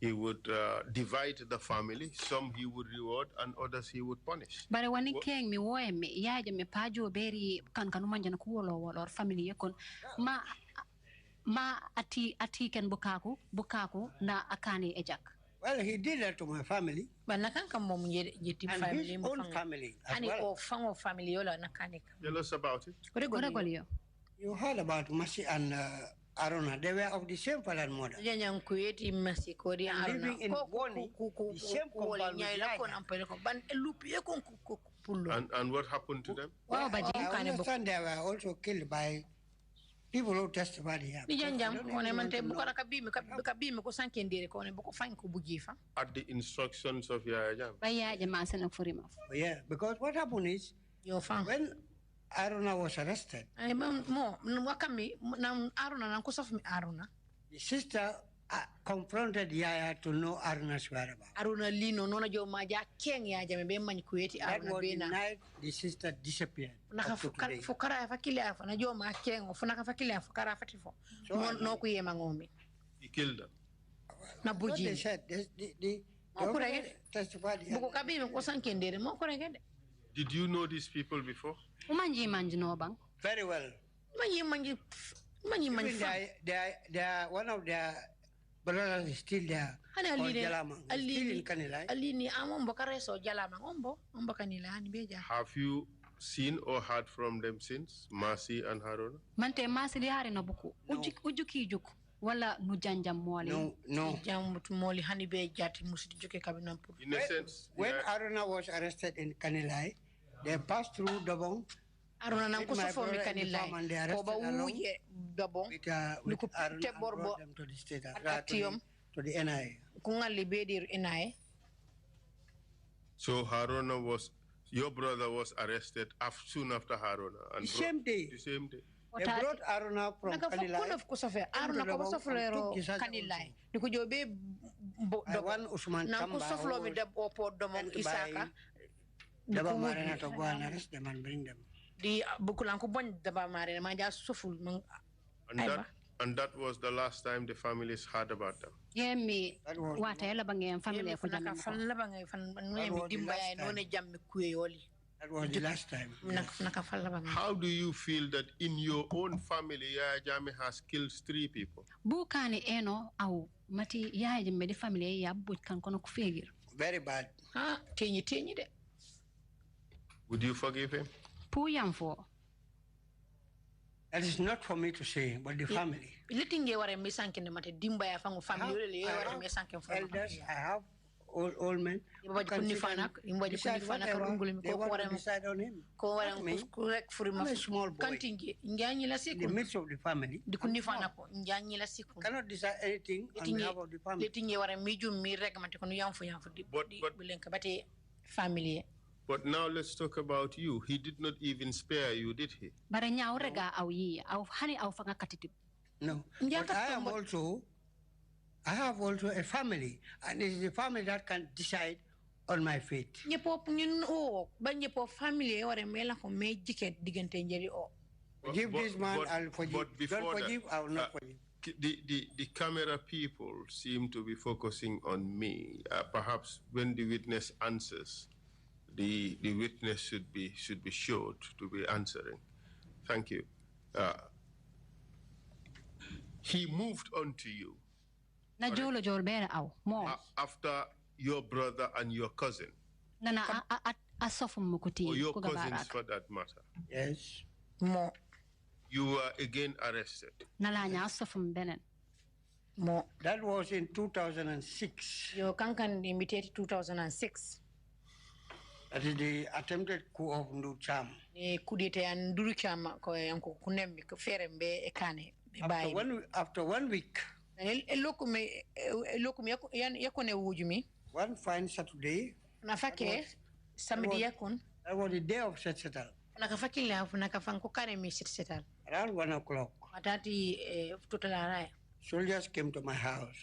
Speaker 3: He would divide the family. Some he would reward and others he would punish.
Speaker 4: But when he came, Yaya Jammeh pajo beri kan manjana kuolo or family yakon ma ati ken bukaku na akani ejak.
Speaker 1: Well, he did that to my family.
Speaker 2: But nakan kam mom yeti family
Speaker 1: his own family as
Speaker 2: ani
Speaker 1: well.
Speaker 2: O fango family yola nakani.
Speaker 3: Tell us about it.
Speaker 1: You heard about Masi and Arona. They were of the same father and mother. Living in Boni, the same compound
Speaker 3: and what happened to them?
Speaker 1: Well, I understand they were also killed by people who testified here.
Speaker 3: At the instructions of Yaya Jammeh.
Speaker 1: Yeah, because what happened is, when Aruna was arrested, the sister confronted Yaya to know Aruna's whereabouts. That was the night the sister disappeared.
Speaker 3: He killed them.
Speaker 1: What they said, they testified here.
Speaker 3: Did you know these people before?
Speaker 1: Very well. Even they are one of their brothers is still there. Still in Kanilai.
Speaker 3: Have you seen or heard from them since, Masi and Haruna?
Speaker 4: Mante Masi di hari na buku. Ujuki juku. Wala nujanjam moli.
Speaker 1: No.
Speaker 3: In a sense,
Speaker 1: when Aruna was arrested in Kanilai, they passed through Dabong.
Speaker 2: Aruna nang kuso for mi Kanilai. Oba uye Dabong.
Speaker 1: With Aruna brought them to the state, to the NIA.
Speaker 3: So Haruna your brother was arrested soon after Haruna. And
Speaker 1: the same day.
Speaker 3: The same day.
Speaker 1: They brought Aruna from Kanilai. One Usman Tamba Daba Marina to go and arrest them and bring them.
Speaker 3: And that was the last time the families heard about them.
Speaker 4: Yeah, me. What I family
Speaker 1: That was the last time.
Speaker 3: How do you feel that in your own family, Yaya Jammeh has killed 3 people?
Speaker 4: Bukani eno au mati Yaya Jammeh the family ya but kan kono kufigir.
Speaker 1: Very bad.
Speaker 2: Tinyi de.
Speaker 3: Would you forgive him?
Speaker 4: Puyam for.
Speaker 1: That is not for me to say, but the family.
Speaker 2: Elders,
Speaker 1: I have old men. They want to decide on him. I'm a small boy. In the midst of the family, cannot decide anything on behalf of the family.
Speaker 3: But now let's talk about you. He did not even spare you, did he?
Speaker 4: No.
Speaker 1: But I have also a family, and it is a family that can decide on my fate.
Speaker 2: Give
Speaker 1: this man, I'll forgive.
Speaker 3: But before
Speaker 1: Don't forgive, I will not forgive.
Speaker 3: The camera people seem to be focusing on me. Perhaps when the witness answers, the witness should be showed to be answering. Thank you. He moved on to you after your brother and your cousin. Or your cousins for that matter.
Speaker 1: Yes.
Speaker 2: More.
Speaker 3: You were again arrested.
Speaker 2: More.
Speaker 1: That was in 2006.
Speaker 2: You can imitate 2006.
Speaker 1: That is the attempted coup of Nducham. After 1 week, one fine Saturday, that was the day of Setsetal. Around 1 o'clock, soldiers came to my house.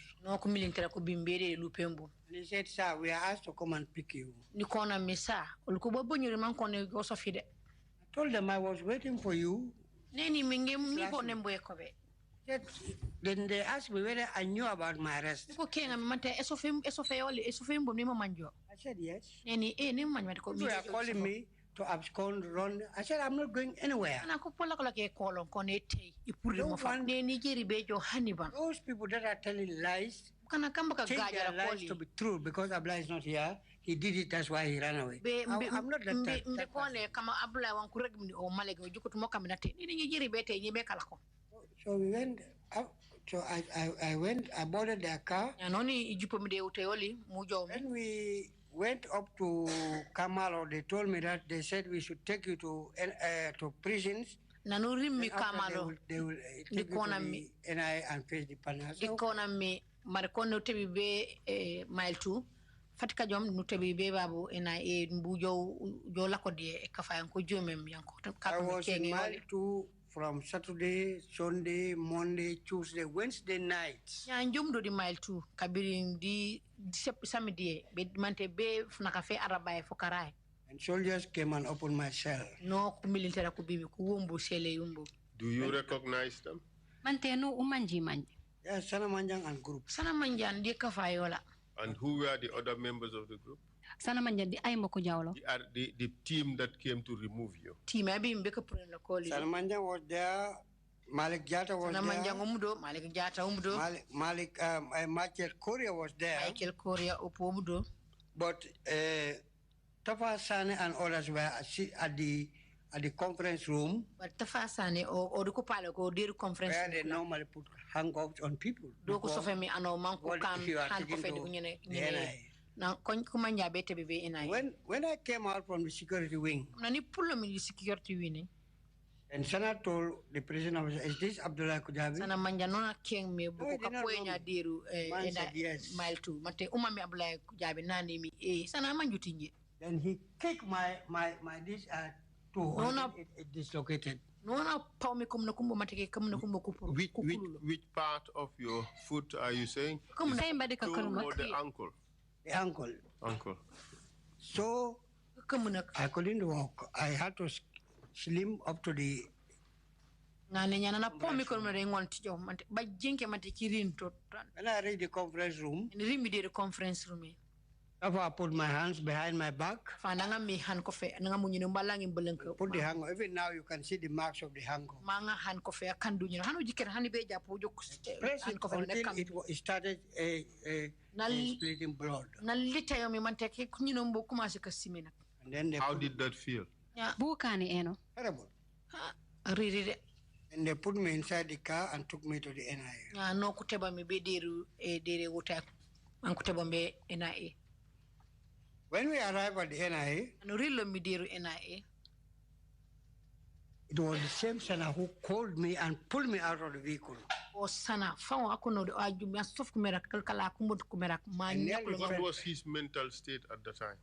Speaker 1: And he said, sir, we are asked to come and pick you. I told them I was waiting for you. Then they asked me whether I knew about my arrest. I said yes. You are calling me to abscond, run. I said I'm not going anywhere. Those people that are telling lies, change their lies to be true because Abla is not here. He did it, that's why he ran away. I'm not that type. So we went up. So I went, I boarded their car. And we went up to Kamalo. They told me that they said we should take you to prisons. They will take you to the NI and face the panel.
Speaker 2: Mile 2. Fatika jom nutebi be babu NIA mbujo jo lakodie e kafa yanko jomem yanko.
Speaker 1: I was in Mile 2 from Saturday, Sunday, Monday, Tuesday, Wednesday night.
Speaker 2: Ya njumdo di Mile 2 kabirin di samedi be mante be funakafe arabaye fokarai.
Speaker 1: And soldiers came and opened my cell.
Speaker 2: No military ku bibi ku wombo sele yumbo.
Speaker 3: Do you recognize them?
Speaker 4: Mante no umanji manji.
Speaker 1: Yeah, Sanamanjang and group.
Speaker 2: Sanamanjan di kafa yola.
Speaker 3: And who were the other members of the group? The team that came to remove you.
Speaker 1: Sanamanjang was there. Malik Jata was there.
Speaker 2: Malik Jata
Speaker 1: Michael Korea was there.
Speaker 2: Michael Korea umudo.
Speaker 1: But Tafa Sane and others were at the conference room.
Speaker 2: But Tafa Sane or the Kupala go dear conference
Speaker 1: where they normally put handcuffs on people. When I came out from the security wing, and Sana told the prison officer, is this Abdullah Kujabi?
Speaker 2: Sana manjanona king me buka kwenya diru
Speaker 1: yes.
Speaker 2: Mile 2. Mate umami Abdullah Kujabi nani mi sana manjutinje.
Speaker 1: Then he kicked my this it dislocated.
Speaker 3: Which part of your foot are you saying? Or the ankle?
Speaker 1: The ankle.
Speaker 3: Ankle.
Speaker 1: So I couldn't walk. I had to slim up to the. When I reached the conference room, I put my hands behind my back. Put the hanger. Even now you can see the marks of the hanger. Until it started splitting blood. And then
Speaker 3: how did that feel?
Speaker 1: Terrible. And they put me inside the car and took me to the NIA. When we arrived at the NIA, it was the same Sana who called me and pulled me out of the vehicle.
Speaker 3: What was his mental state at the time?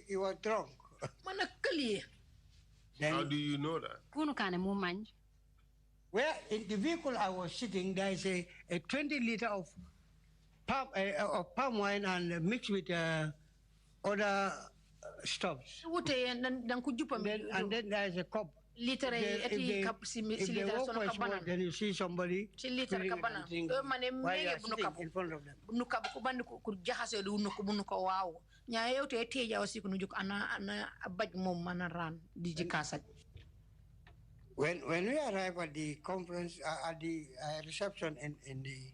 Speaker 1: He was drunk.
Speaker 3: How do you know that?
Speaker 1: Where in the vehicle I was sitting, there is a 20 liter of palm wine and mixed with other stuffs. And then there is a cup. If they walk for small, then you see somebody filling it and drinking while you are sitting in front of them. When we arrived at the conference, at the reception in the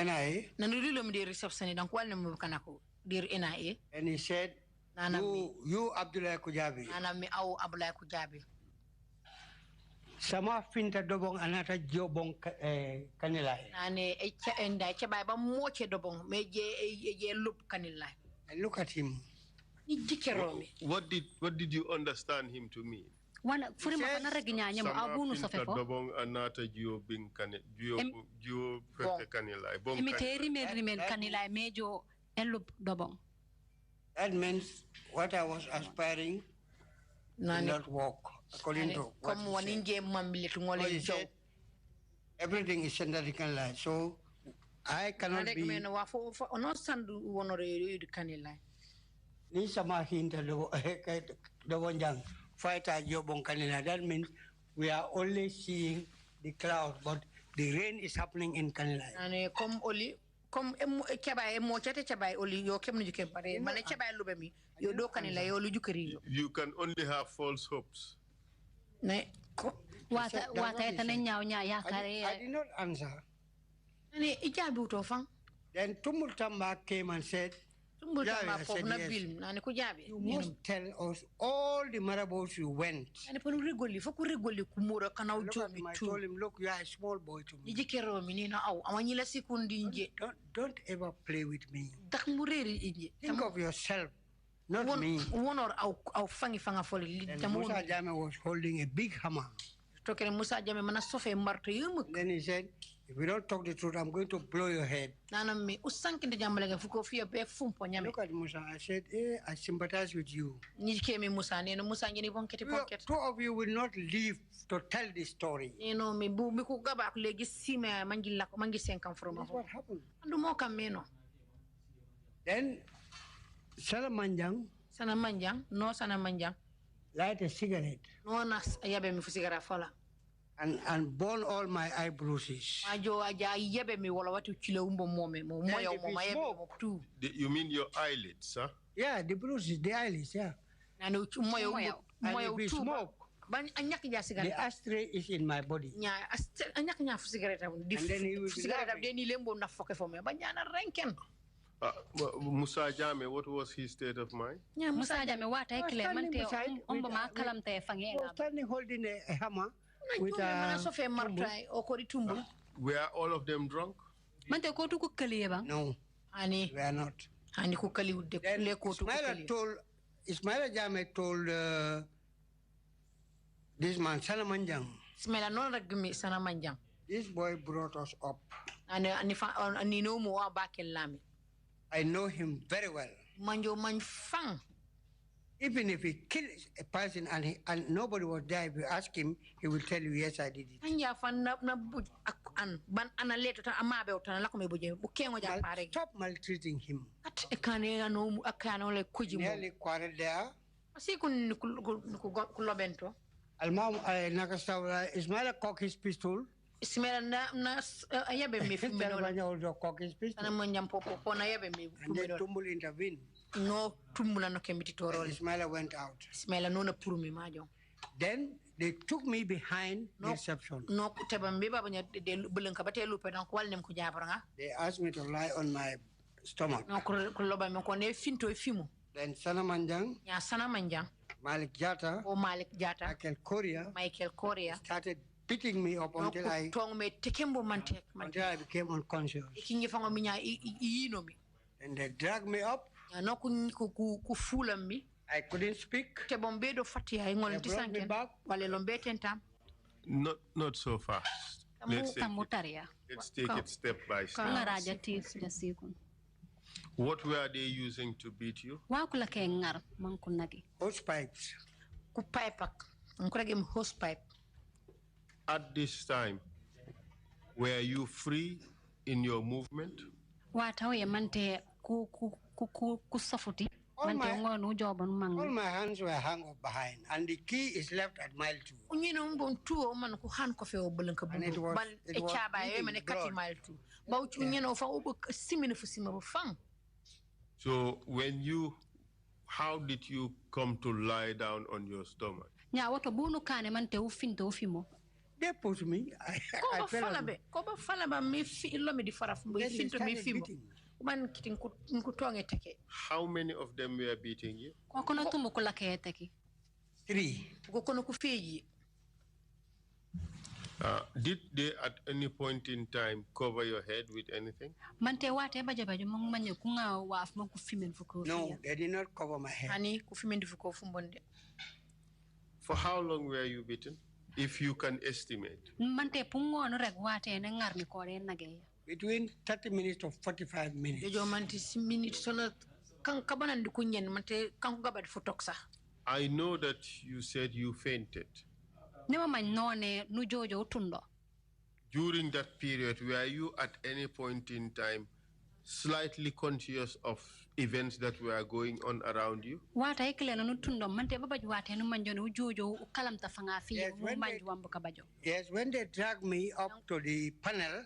Speaker 1: NIA, and he said, you Abdullah Kujabi. Sama finta dobong anata jobong kanilai. And look at him.
Speaker 3: What did you understand him to mean?
Speaker 1: That means what I was aspiring did not work according to what he said. Everything is synthetic life, so I cannot be. Ni sama hinta do fighter jobong kanila. That means we are only seeing the cloud, but the rain is happening in Kanila.
Speaker 3: You can only have false hopes.
Speaker 1: I did not answer. Then Tumultamba came and said, you must tell us all the marabouts you went. I told him, look, you are a small boy to me. Don't ever play with me. Think of yourself, not me. And Musa Jame was holding a big hammer. Then he said, if we don't talk the truth, I'm going to blow your head. Look at Musa. I said, I sympathize with you. Two of you will not leave to tell this story. That's what happened. Then Sanamanjang light a cigarette and burn all my eye bruises.
Speaker 3: You mean your eyelids, huh?
Speaker 1: Yeah, the bruises, the eyelids, yeah. And if we smoke, the ashtray is in my body. And then he will be
Speaker 3: Musa Jame, what was his state of mind?
Speaker 1: Musa Jame, what I standing holding a hammer with
Speaker 3: were all of them drunk?
Speaker 1: No, we are not. Then Ismaila Jame told this man, Sanamanjang. This boy brought us up. I know him very well. Even if he kills a person and nobody was there, if you ask him, he will tell you, yes, I did it. Stop maltreating him. Nearly quarreled there. Ismaila cocked his pistol. And then Tumbul intervened. Ismaila went out. Then they took me behind the reception. They asked me to lie on my stomach. Then Sanamanjang, Malik Jata, Michael Korea started beating me up until I became unconscious. And they dragged me up. I couldn't speak. They brought me back.
Speaker 3: Not so fast. Let's take it step by step. What were they using to beat you?
Speaker 1: Hose pipes.
Speaker 2: Hose pipe.
Speaker 3: At this time, were you free in your movement?
Speaker 1: All my hands were hung up behind, and the key is left at mile 2. And it was
Speaker 3: So how did you come to lie down on your stomach?
Speaker 1: They pushed me. I fell on.
Speaker 3: How many of them were beating you?
Speaker 1: 3.
Speaker 3: Did they at any point in time cover your head with anything?
Speaker 1: No, they did not cover my head.
Speaker 3: For how long were you beaten, if you can estimate?
Speaker 1: Between 30 minutes to 45 minutes.
Speaker 3: I know that you said you fainted. During that period, were you at any point in time slightly conscious of events that were going on around you?
Speaker 1: Yes, when they dragged me up to the panel,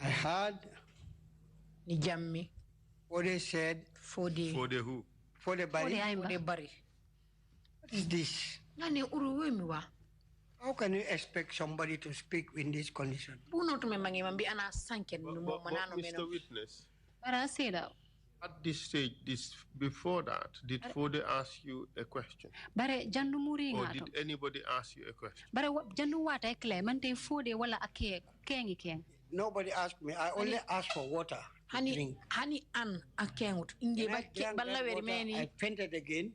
Speaker 1: I heard what they said.
Speaker 3: For the who?
Speaker 1: For the body. What is this? How can you expect somebody to speak in this condition?
Speaker 3: But Mr. Witness, at this stage, before that, did Fode ask you a question? Or did anybody ask you a question?
Speaker 1: Nobody asked me. I only asked for water. I fainted again.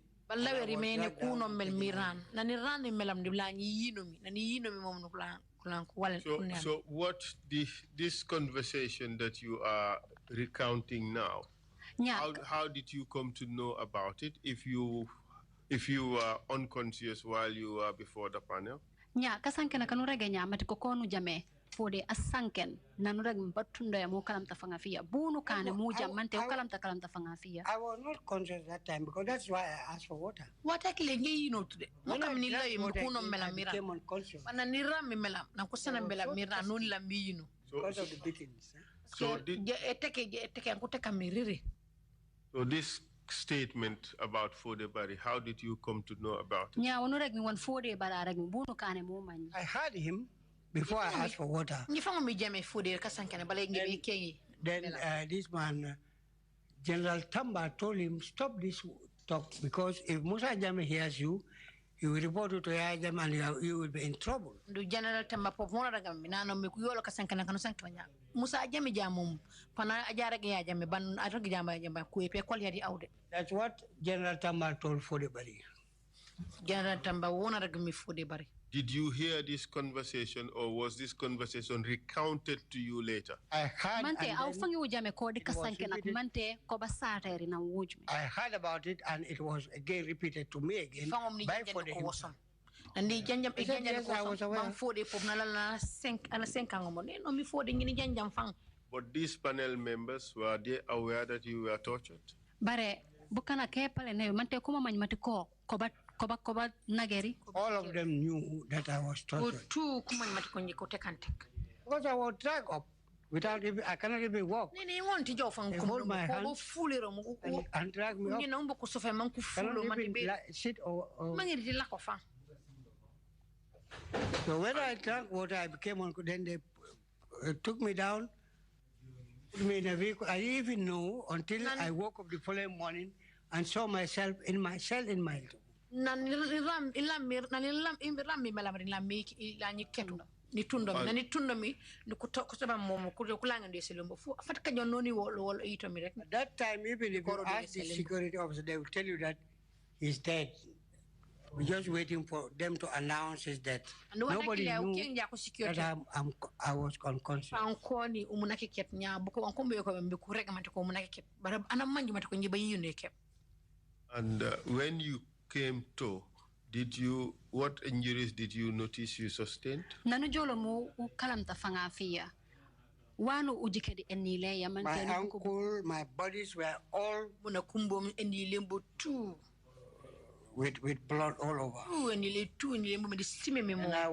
Speaker 2: So
Speaker 3: what this conversation that you are recounting now, how did you come to know about it if you were unconscious while you were before the panel?
Speaker 4: Fode asanken nanurag mbatundo ya mukalam tafangafia bunu kane muja mante ukalam takalam tafangafia.
Speaker 1: I was not conscious that time because that's why I asked for water.
Speaker 2: What actually you know today? Mukam nila yumukuno melamira. Wana nira melam na kusana melamira nuni lambi you know.
Speaker 1: Because of the beatings.
Speaker 3: So
Speaker 2: So
Speaker 3: this statement about Fode Barry, how did you come to know about it?
Speaker 4: Nya onurag mi wan Fode Barry bunu kane mumanya.
Speaker 1: I heard him before I asked for water. Then this man, General Tamba, told him, stop this talk because if Musa Jame hears you, he will report you to Yajam and you will be in trouble.
Speaker 2: General Tamba Musa Jame Jamum, Pana Ajara Jame, Ban Ajama, Kuipe, quality out.
Speaker 1: That's what General Tamba told Fode Barry.
Speaker 2: General Tamba won't give me Fode Barry.
Speaker 3: Did you hear this conversation or was this conversation recounted to you later?
Speaker 1: I heard
Speaker 2: I
Speaker 1: heard about it and it was again repeated to me again by Fode himself.
Speaker 2: And the
Speaker 3: But these panel members, were they aware that you were tortured?
Speaker 1: All of them knew that I was tortured. Because I was dragged up without even, I cannot even walk. They hold my hand and drag me up. Cannot even sit or So when I drank water, I became uncle. Then they took me down, put me in a vehicle. I didn't even know until I woke up the following morning and saw myself in my cell in my room.
Speaker 2: Ni tunda mi ni kutoka momo kulanga ndio selombo fatka jononi wol ito mi rek.
Speaker 1: At that time even if you ask the security officer they will tell you that he's dead. We're just waiting for them to announce his death. Nobody knew that I was unconscious.
Speaker 3: And when you came to, what injuries did you notice you sustained?
Speaker 4: Nanu jolo mo kalamta fangafia. Wano ujikedi enile
Speaker 1: my ankle, my bodies were all with blood all over. And I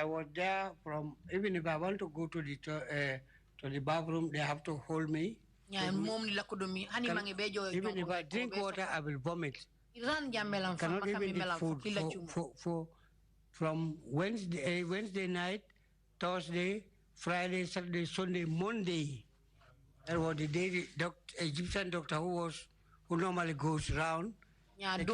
Speaker 1: was there from, even if I want to go to the bathroom, they have to hold me. Even if I drink water, I will vomit. Cannot even eat food from Wednesday night, Thursday, Friday, Saturday, Sunday, Monday. That was the day the Egyptian doctor who normally goes around. Egyptian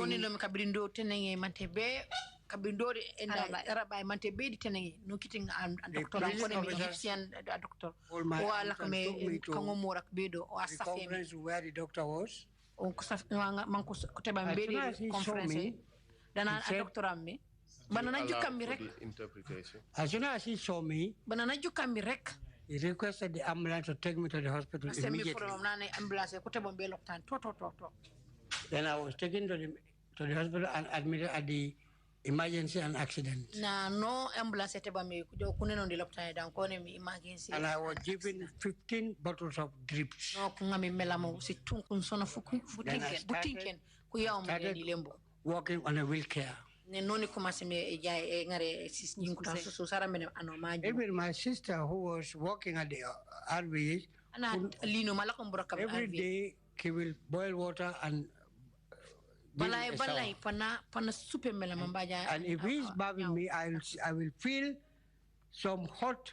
Speaker 1: doctor. All my the conference where the doctor was. As soon as he saw me, he requested the ambulance to take me to the hospital immediately. Then I was taken to the hospital and admitted at the emergency and accident. And I was given 15 bottles of drips. Then I started walking on a wheelchair. Even my sister, who was working at the RV, every day she will boil water and and if he's bathing me, I will feel some hot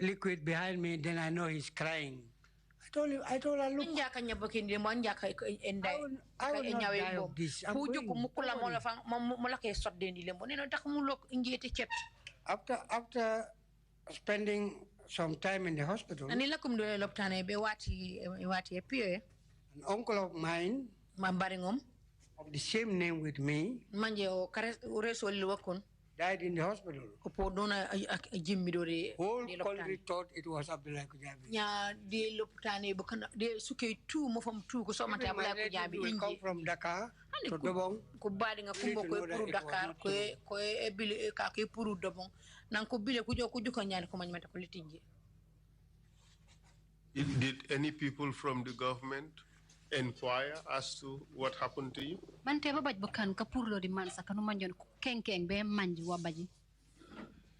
Speaker 1: liquid behind me, then I know he's crying. I told her, look, I will not die of this. After spending some time in the hospital, an uncle of mine of the same name with me died in the hospital. Whole country thought it was Abdullah Kujabi. Will come from Dakar to Dobong.
Speaker 3: Did any people from the government inquire as to what happened to you?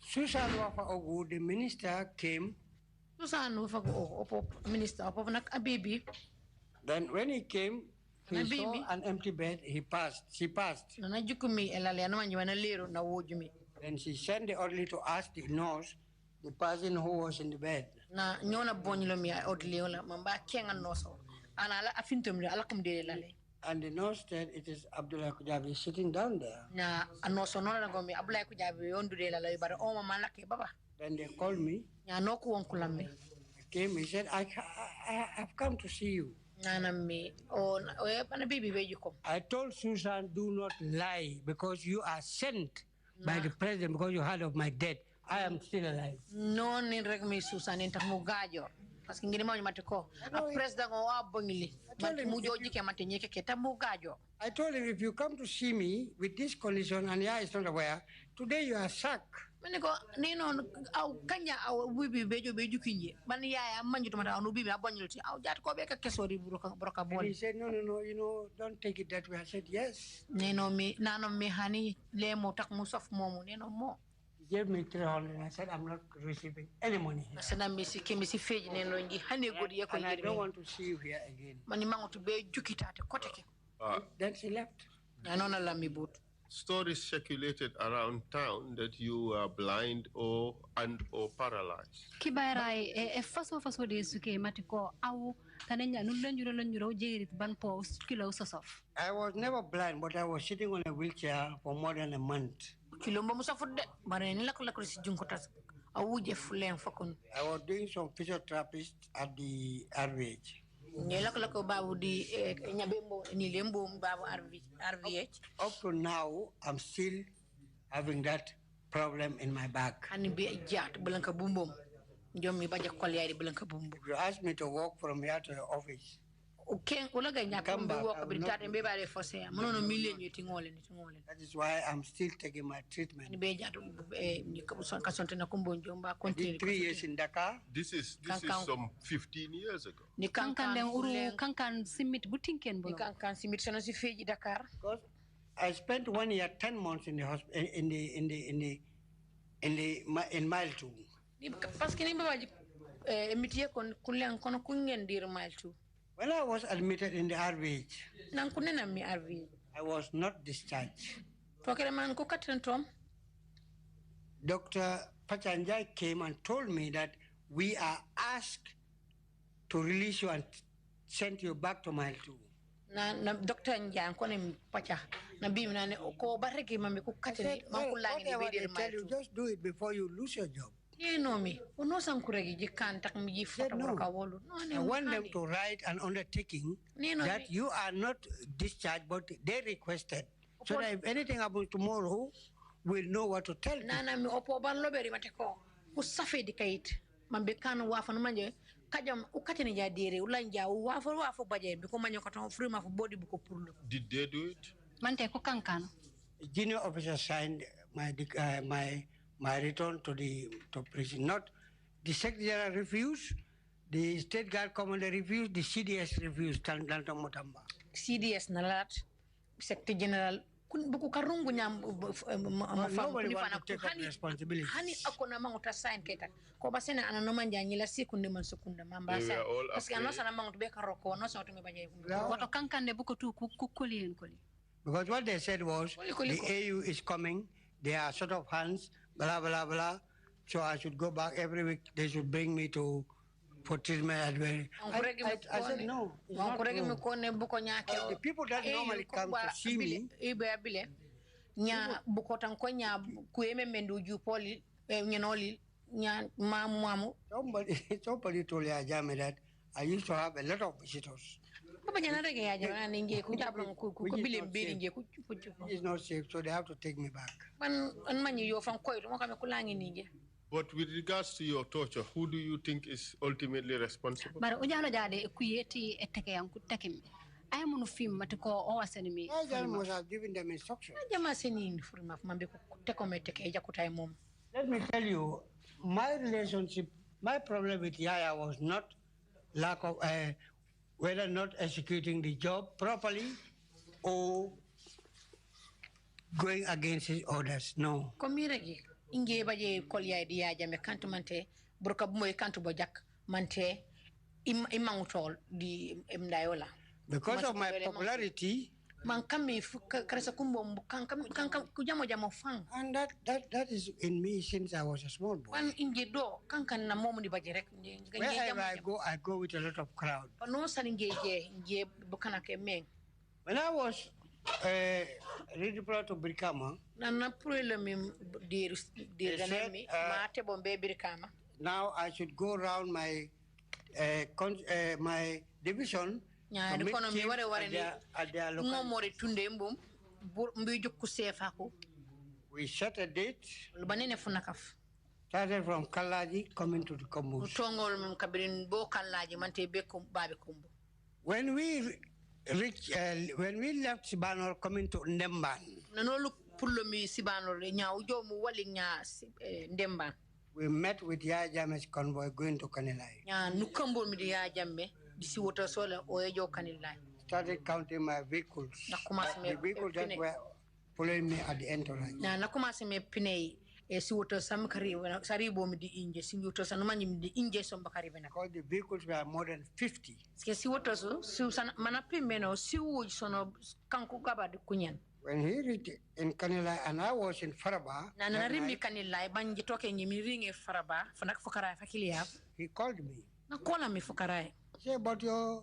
Speaker 3: Susan Wafa Ogu, the minister, came. Then when he came, he saw an empty bed. She passed. Then she sent the orderly to ask the nurse, the person who was in the bed. And the nurse said it is Abdullah Kujabi sitting down there. Then they called me. I came, he said, I've come to see you. I told Susan, do not lie, because you are sent by the president because you heard of my death. I am still alive. No, Susan, I told him, if you come to see me with this condition and is not aware, today you are sacked. He said, no, don't take it that way. I said, yes. He gave me 300 and I said, I'm not receiving any money here. And I don't want to see you here again. Then she left. Stories circulated around town that you were blind or paralyzed.
Speaker 1: I was never blind, but I was sitting on a wheelchair for more than a month. I was doing some physiotherapy at the RVH. Up to now, I'm still having that problem in my back. If you ask me to walk from here to the office, come back, that is why I'm still taking my treatment. I did 3 years in Dakar.
Speaker 3: This is some 15 years ago.
Speaker 1: Because I spent 1 year, 10 months in the hospital in Mile 2. When I was admitted in the RVH, I was not discharged. Dr. Pachanjai came and told me that we are asked to release you and send you back to Mile 2. Doctor Njang konem pacha na bim na ne ko bareke mami ku katene man ko langi ni be tell you just do it before you lose your job. No me ono sankuregi ji kan tak mi ji foto ka wolu. I want them to write an undertaking that you are not discharged, but they requested, so that if anything happens tomorrow, we'll know what to tell you. Nana mi opo ban loberi mate ko ku safe di kayit man be kan wa fa no manje kajam ukatene ja dire ulanja wa fa baje bi ko manyo ko tan frima for body bu ko purlo.
Speaker 3: Did they do it?
Speaker 4: Mante ko kankan.
Speaker 1: Junior officer signed my return to prison. Not the Secretary refused, the State Guard Commander refused, the CDS refused. CDS nalat, Secretary General. Nobody want to take up responsibility. Hani ako na manguta sign kita. Ko basena ana no manja nyila sekunde man sekunda mamba sa. Parce ano sana manguta be karoko no sa to me baje.
Speaker 4: Wato kankande buko tu kukuli.
Speaker 1: Because what they said was the AU is coming, they are sort of hands, blah blah blah. So I should go back every week. They should bring me for treatment. I said no. The people that normally come to see me. Somebody told Ajame that I used to have a lot of visitors. It's not safe, so they have to take me back.
Speaker 3: But with regards to your torture, who do you think is ultimately responsible?
Speaker 1: I must have given them instructions. Let me tell you, my problem with Yaya was not lack of whether not executing the job properly or going against his orders. No. Inge baje kolya dia jame kantu mante burka moy kantu bo jak mante imangutol di mdayola. Because of my popularity, man kami karasa kumbo kankam kujamo jamo fang. And that is in me since I was a small boy. When inge do kankan na momu di baje rek. Wherever I go with a lot of crowd. No salinge je bukana ke meng. When I was redeployed to Brikama, now I should go around my my division to meet at their local. We set a date, started from Kalaji, coming to the Kombos. When we left Sibanor coming to Ndemban, we met with Yaya Jame's convoy going to Kanilai. Started counting my vehicles. The vehicles that were following me at the entourage. Because the vehicles were more than 50. When he reached in Kanilai and I was in Faraba, he called me. He said, but your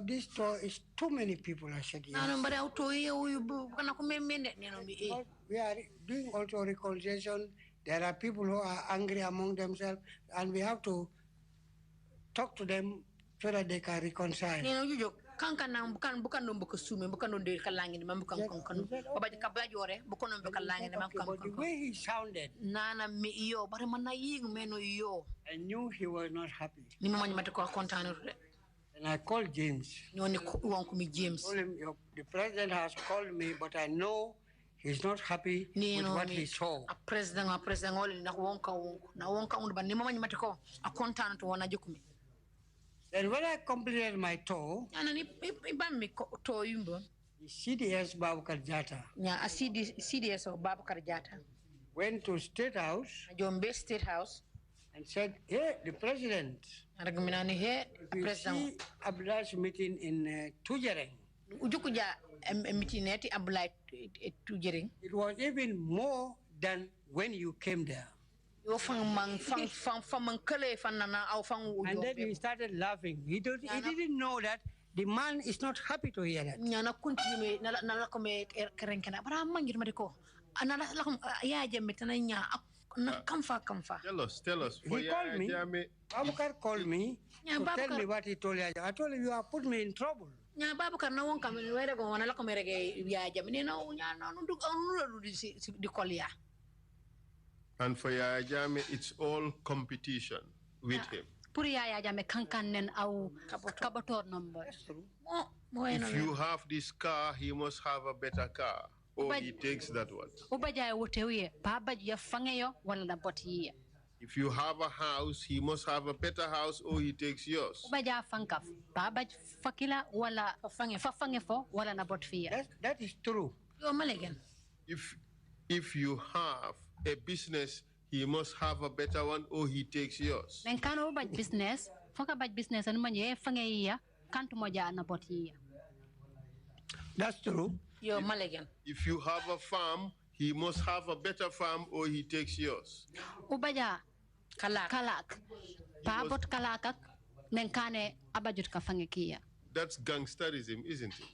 Speaker 1: this store is too many people. I said, yes. We are doing also reconciliation. There are people who are angry among themselves, and we have to talk to them so that they can reconcile.
Speaker 2: bukan no buku sume bukan no de kalangi ni bukan kon baba kabla jore bukan no kalangi ni
Speaker 1: kon the way he sounded,
Speaker 2: nana mi iyo bare man na ying meno iyo
Speaker 1: I knew he was not happy.
Speaker 2: ni mo mati ko kontane de.
Speaker 1: And I called James.
Speaker 2: James.
Speaker 1: Told him, the president has called me, but I know he's not happy with what he saw.
Speaker 2: A president oli na wonka ba ni mama nyimati ko a kontane to wona jukumi.
Speaker 1: Then when I completed my tour,
Speaker 2: the
Speaker 1: CDS Babukar Jata
Speaker 2: CDS of Babukar Jata
Speaker 1: went to State House,
Speaker 2: Jombe State House,
Speaker 1: and said, "Hey, the president, if you see Abdullah's meeting in Tujereng, it was even more than when you came there." And then he started laughing. He didn't know that the man is not happy to hear that.
Speaker 3: Tell us.
Speaker 1: He called me. Babukar called me to tell me what he told you. I told him, you have put me in trouble.
Speaker 3: And for Yaya Jammeh, it's all competition with him. If you have this car, he must have a better car. Or he takes that one. If you have a house, he must have a better house or he takes yours.
Speaker 1: That is true.
Speaker 3: If you have a business, he must have a better one or he takes yours.
Speaker 1: That's true.
Speaker 3: If you have a farm, he must have a better farm or he takes yours. That's gangsterism, isn't it?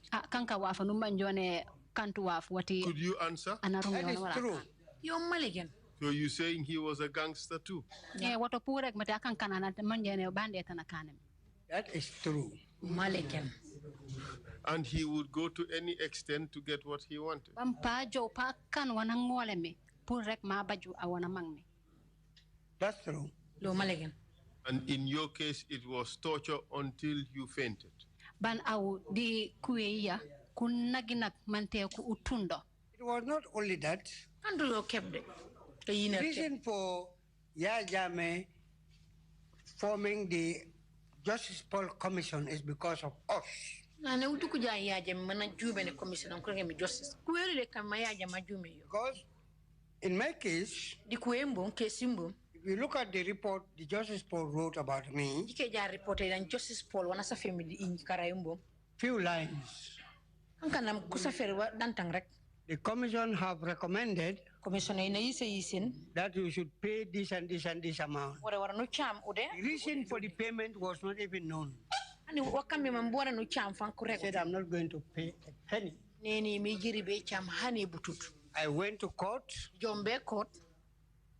Speaker 3: Could you answer?
Speaker 1: That is true.
Speaker 3: So you're saying he was a gangster too?
Speaker 1: That is true.
Speaker 3: And he would go to any extent to get what he wanted.
Speaker 1: That's true.
Speaker 3: And in your case, it was torture until you fainted.
Speaker 1: It was not only that. The reason for Yaya Jammeh forming the Justice Paul Commission is because of us. Because in my case, if you look at the report the Justice Paul wrote about me, few lines. The commission have recommended that you should pay this and this and this amount. The reason for the payment was not even known. I said, I'm not going to pay a penny. I went to court,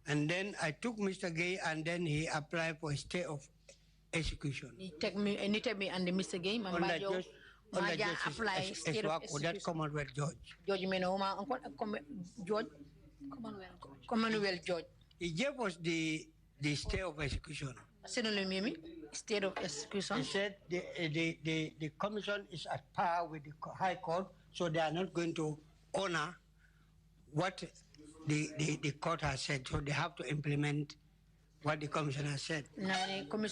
Speaker 1: and then I took Mr. Gay, and then he applied for a stay of execution. Under Justice Eswako, that Commonwealth Judge.
Speaker 2: Commonwealth Judge.
Speaker 1: He gave us the stay of execution.
Speaker 2: State of execution.
Speaker 1: He said the commission is at par with the High Court, so they are not going to honor what the court has said. So they have to implement what the commissioner said.
Speaker 2: High Court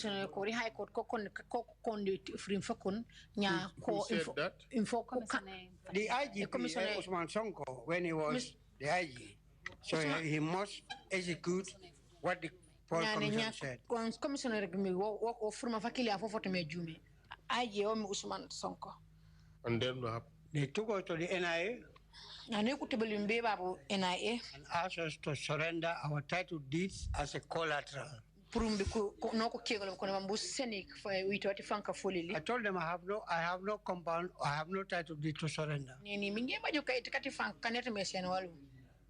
Speaker 1: the IGP, Usman Sonko, when he was the IG, so he must execute what the Paul Commission said. And then they took us to the NIA and asked us to surrender our title deeds as a collateral. I told them I have no compound, I have no title deed to surrender.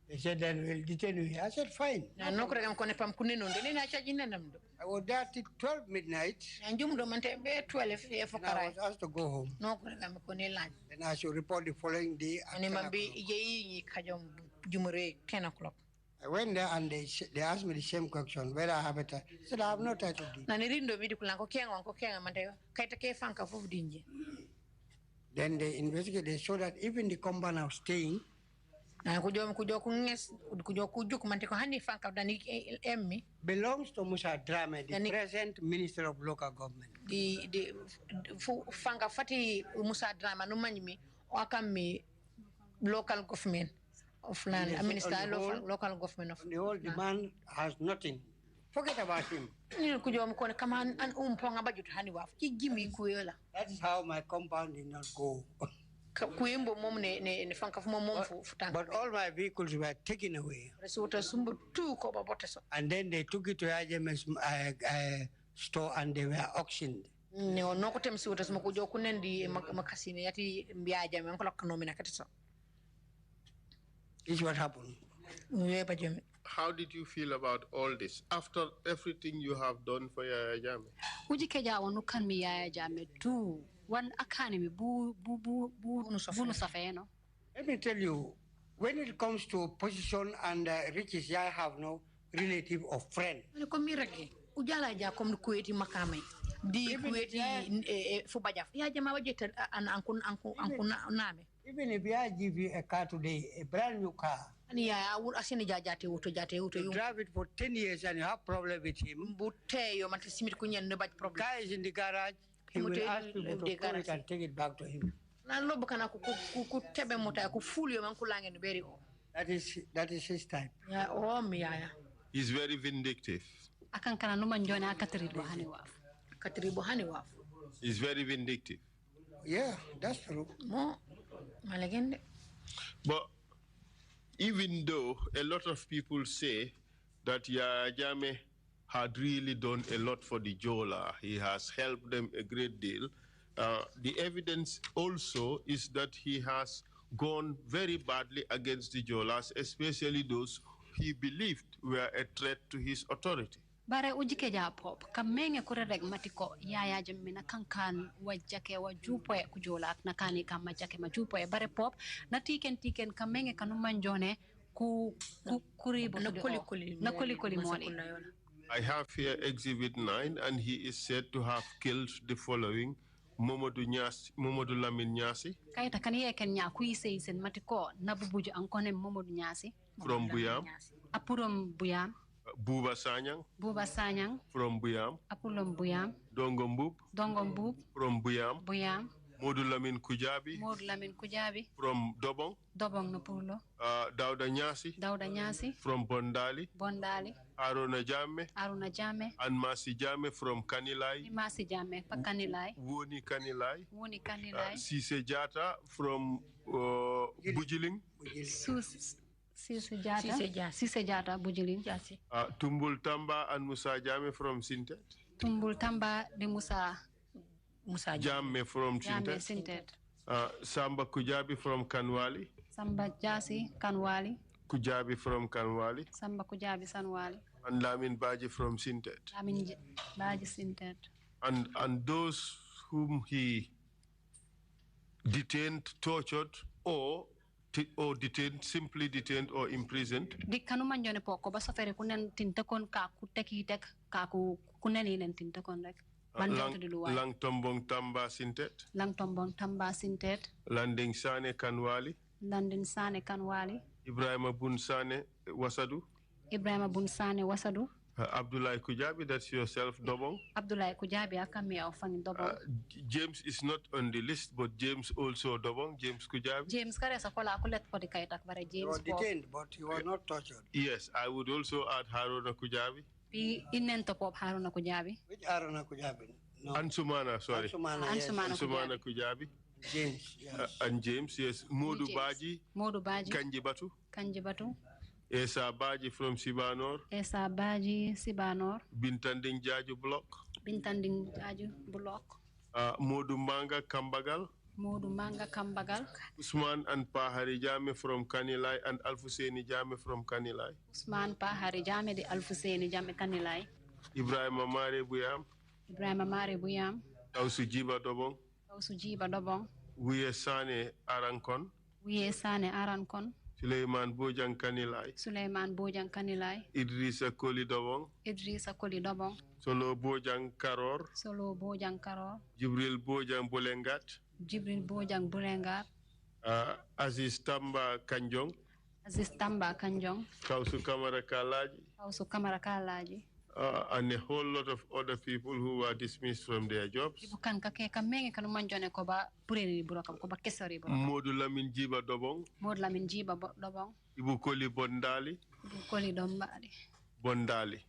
Speaker 1: They said, then we'll detain you. I said, fine. I was there till 12 midnight. And I was asked to go home. And I should report the following day at 10 o'clock. I went there and they asked me the same question, whether I have a title. I said, I have no title deed. Then they investigated, they showed that even the compound I was staying belongs to Musa Drame, the present Minister of Local Government. The Fanga Fati Musa Drama no manimi wakami local government of land, Minister local government of the whole demand has nothing. Forget about him. That is how my compound did not go. But all my vehicles were taken away. And then they took it to IJM's store and they were auctioned. This is what happened.
Speaker 3: How did you feel about all this after everything you have done for Yaya Jammeh?
Speaker 4: One academy
Speaker 1: Let me tell you, when it comes to position and riches, I have no relative or friend. Even if I give you a car today, a brand new car, you drive it for 10 years and you have problem with him, guy is in the garage, he will ask people to pull it and take it back to him. That is his type.
Speaker 3: He's very vindictive. He's very vindictive.
Speaker 1: Yeah, that's true.
Speaker 3: But even though a lot of people say that Yaya Jammeh had really done a lot for the Jola, he has helped them a great deal, the evidence also is that he has gone very badly against the Jolas, especially those he believed were a threat to his authority.
Speaker 4: Bare ujike ja pop kamenge kurereg matiko Yaya Jammeh na kankan wajake wajupoe kujola na kani kama jake majupoe bare pop na tiken kamenge kanumanjone kuribo na kuli moli.
Speaker 3: I have here Exhibit 9, and he is said to have killed the following: Momodu Lamin Nyasi.
Speaker 4: Kaita kaniye kenya kuise isen matiko nabubuju ankone Momodu Nyasi.
Speaker 3: From Buyam.
Speaker 4: Apurom Buyam.
Speaker 3: Buba Sanyang from Buyam.
Speaker 4: Apulom Buyam.
Speaker 3: Dongombub from Buyam. Modu Lamin Kujabi from Dobong
Speaker 4: Napulo.
Speaker 3: Dauda Nyasi from Bondali. Aruna Jammeh and Masi Jammeh from Kanilai. Woni Kanilai. Sise Jata from Bujiling.
Speaker 4: Sise Jata Bujiling.
Speaker 3: Tumbul Tamba and Musa Jammeh from Sintet.
Speaker 4: Tumbul Tamba de Musa
Speaker 3: Jammeh from Sintet. Samba Kujabi from Kanwali.
Speaker 4: Samba Jasi Kanwali.
Speaker 3: Kujabi from Kanwali.
Speaker 4: Samba Kujabi Sanwali.
Speaker 3: And Lamin Baji from Sintet.
Speaker 4: Lamin Baji Sintet.
Speaker 3: And those whom he detained, tortured, or simply detained or imprisoned.
Speaker 4: Di kanuma njone poko ba safere kunen tintakon ka kutekitek ka kunenen tintakon rek.
Speaker 3: Lang Tombong Tamba Sintet. Landing Sane Kanwali. Ibrahima Bun Sane Wasadu. Abdullah Kujabi, that's yourself, Dobong.
Speaker 4: Abdullah Kujabi, akami ofang Dobong.
Speaker 3: James is not on the list, but James also Dobong. James Kujabi.
Speaker 4: James kare sakola akulet ko di kaitak bare James.
Speaker 1: He was detained, but he was not tortured.
Speaker 3: Yes, I would also add Haruna Kujabi.
Speaker 4: Inento pop Haruna Kujabi.
Speaker 1: Which Haruna Kujabi? No.
Speaker 3: Ansumana, sorry.
Speaker 4: Ansumana
Speaker 3: Kujabi.
Speaker 1: James, yes.
Speaker 3: And James, yes. Modu Baji.
Speaker 4: Kanjibatu.
Speaker 3: Esa Baji from Sibanor. Bintanding Jaju Block.
Speaker 4: Block.
Speaker 3: Modu Manga Kambagal.
Speaker 4: Modu Manga Kambagal.
Speaker 3: Usman and Pahari Jame from Kanilai and Alfuseni Jame from Kanilai.
Speaker 4: Usman Pahari Jame de Alfuseni Jame Kanilai.
Speaker 3: Ibrahim Amare Buyam.
Speaker 4: Ibrahim Amare Buyam.
Speaker 3: Tausujiba Dobong.
Speaker 4: Tausujiba Dobong.
Speaker 3: Wiye Sane Arankon.
Speaker 4: Wiye Sane Arankon.
Speaker 3: Suleiman Bojang Kanilai.
Speaker 4: Suleiman Bojang Kanilai.
Speaker 3: Idrissa Koli Dobong.
Speaker 4: Idrissa Koli Dobong.
Speaker 3: Solo Bojang Karor.
Speaker 4: Solo Bojang Karor.
Speaker 3: Jibril Bojang Bolengat.
Speaker 4: Jibril Bojang Bolengat.
Speaker 3: Aziz Tamba Kanjong.
Speaker 4: Aziz Tamba Kanjong.
Speaker 3: Kausu Kamara Kalaji.
Speaker 4: Kausu Kamara Kalaji.
Speaker 3: And a whole lot of other people who were dismissed from their jobs. Modu Lamin Jiba Dobong.
Speaker 4: Modu Lamin Jiba Dobong.
Speaker 3: Ibu Koli Bondali.
Speaker 4: Ibu Koli Dombali.
Speaker 3: Bondali.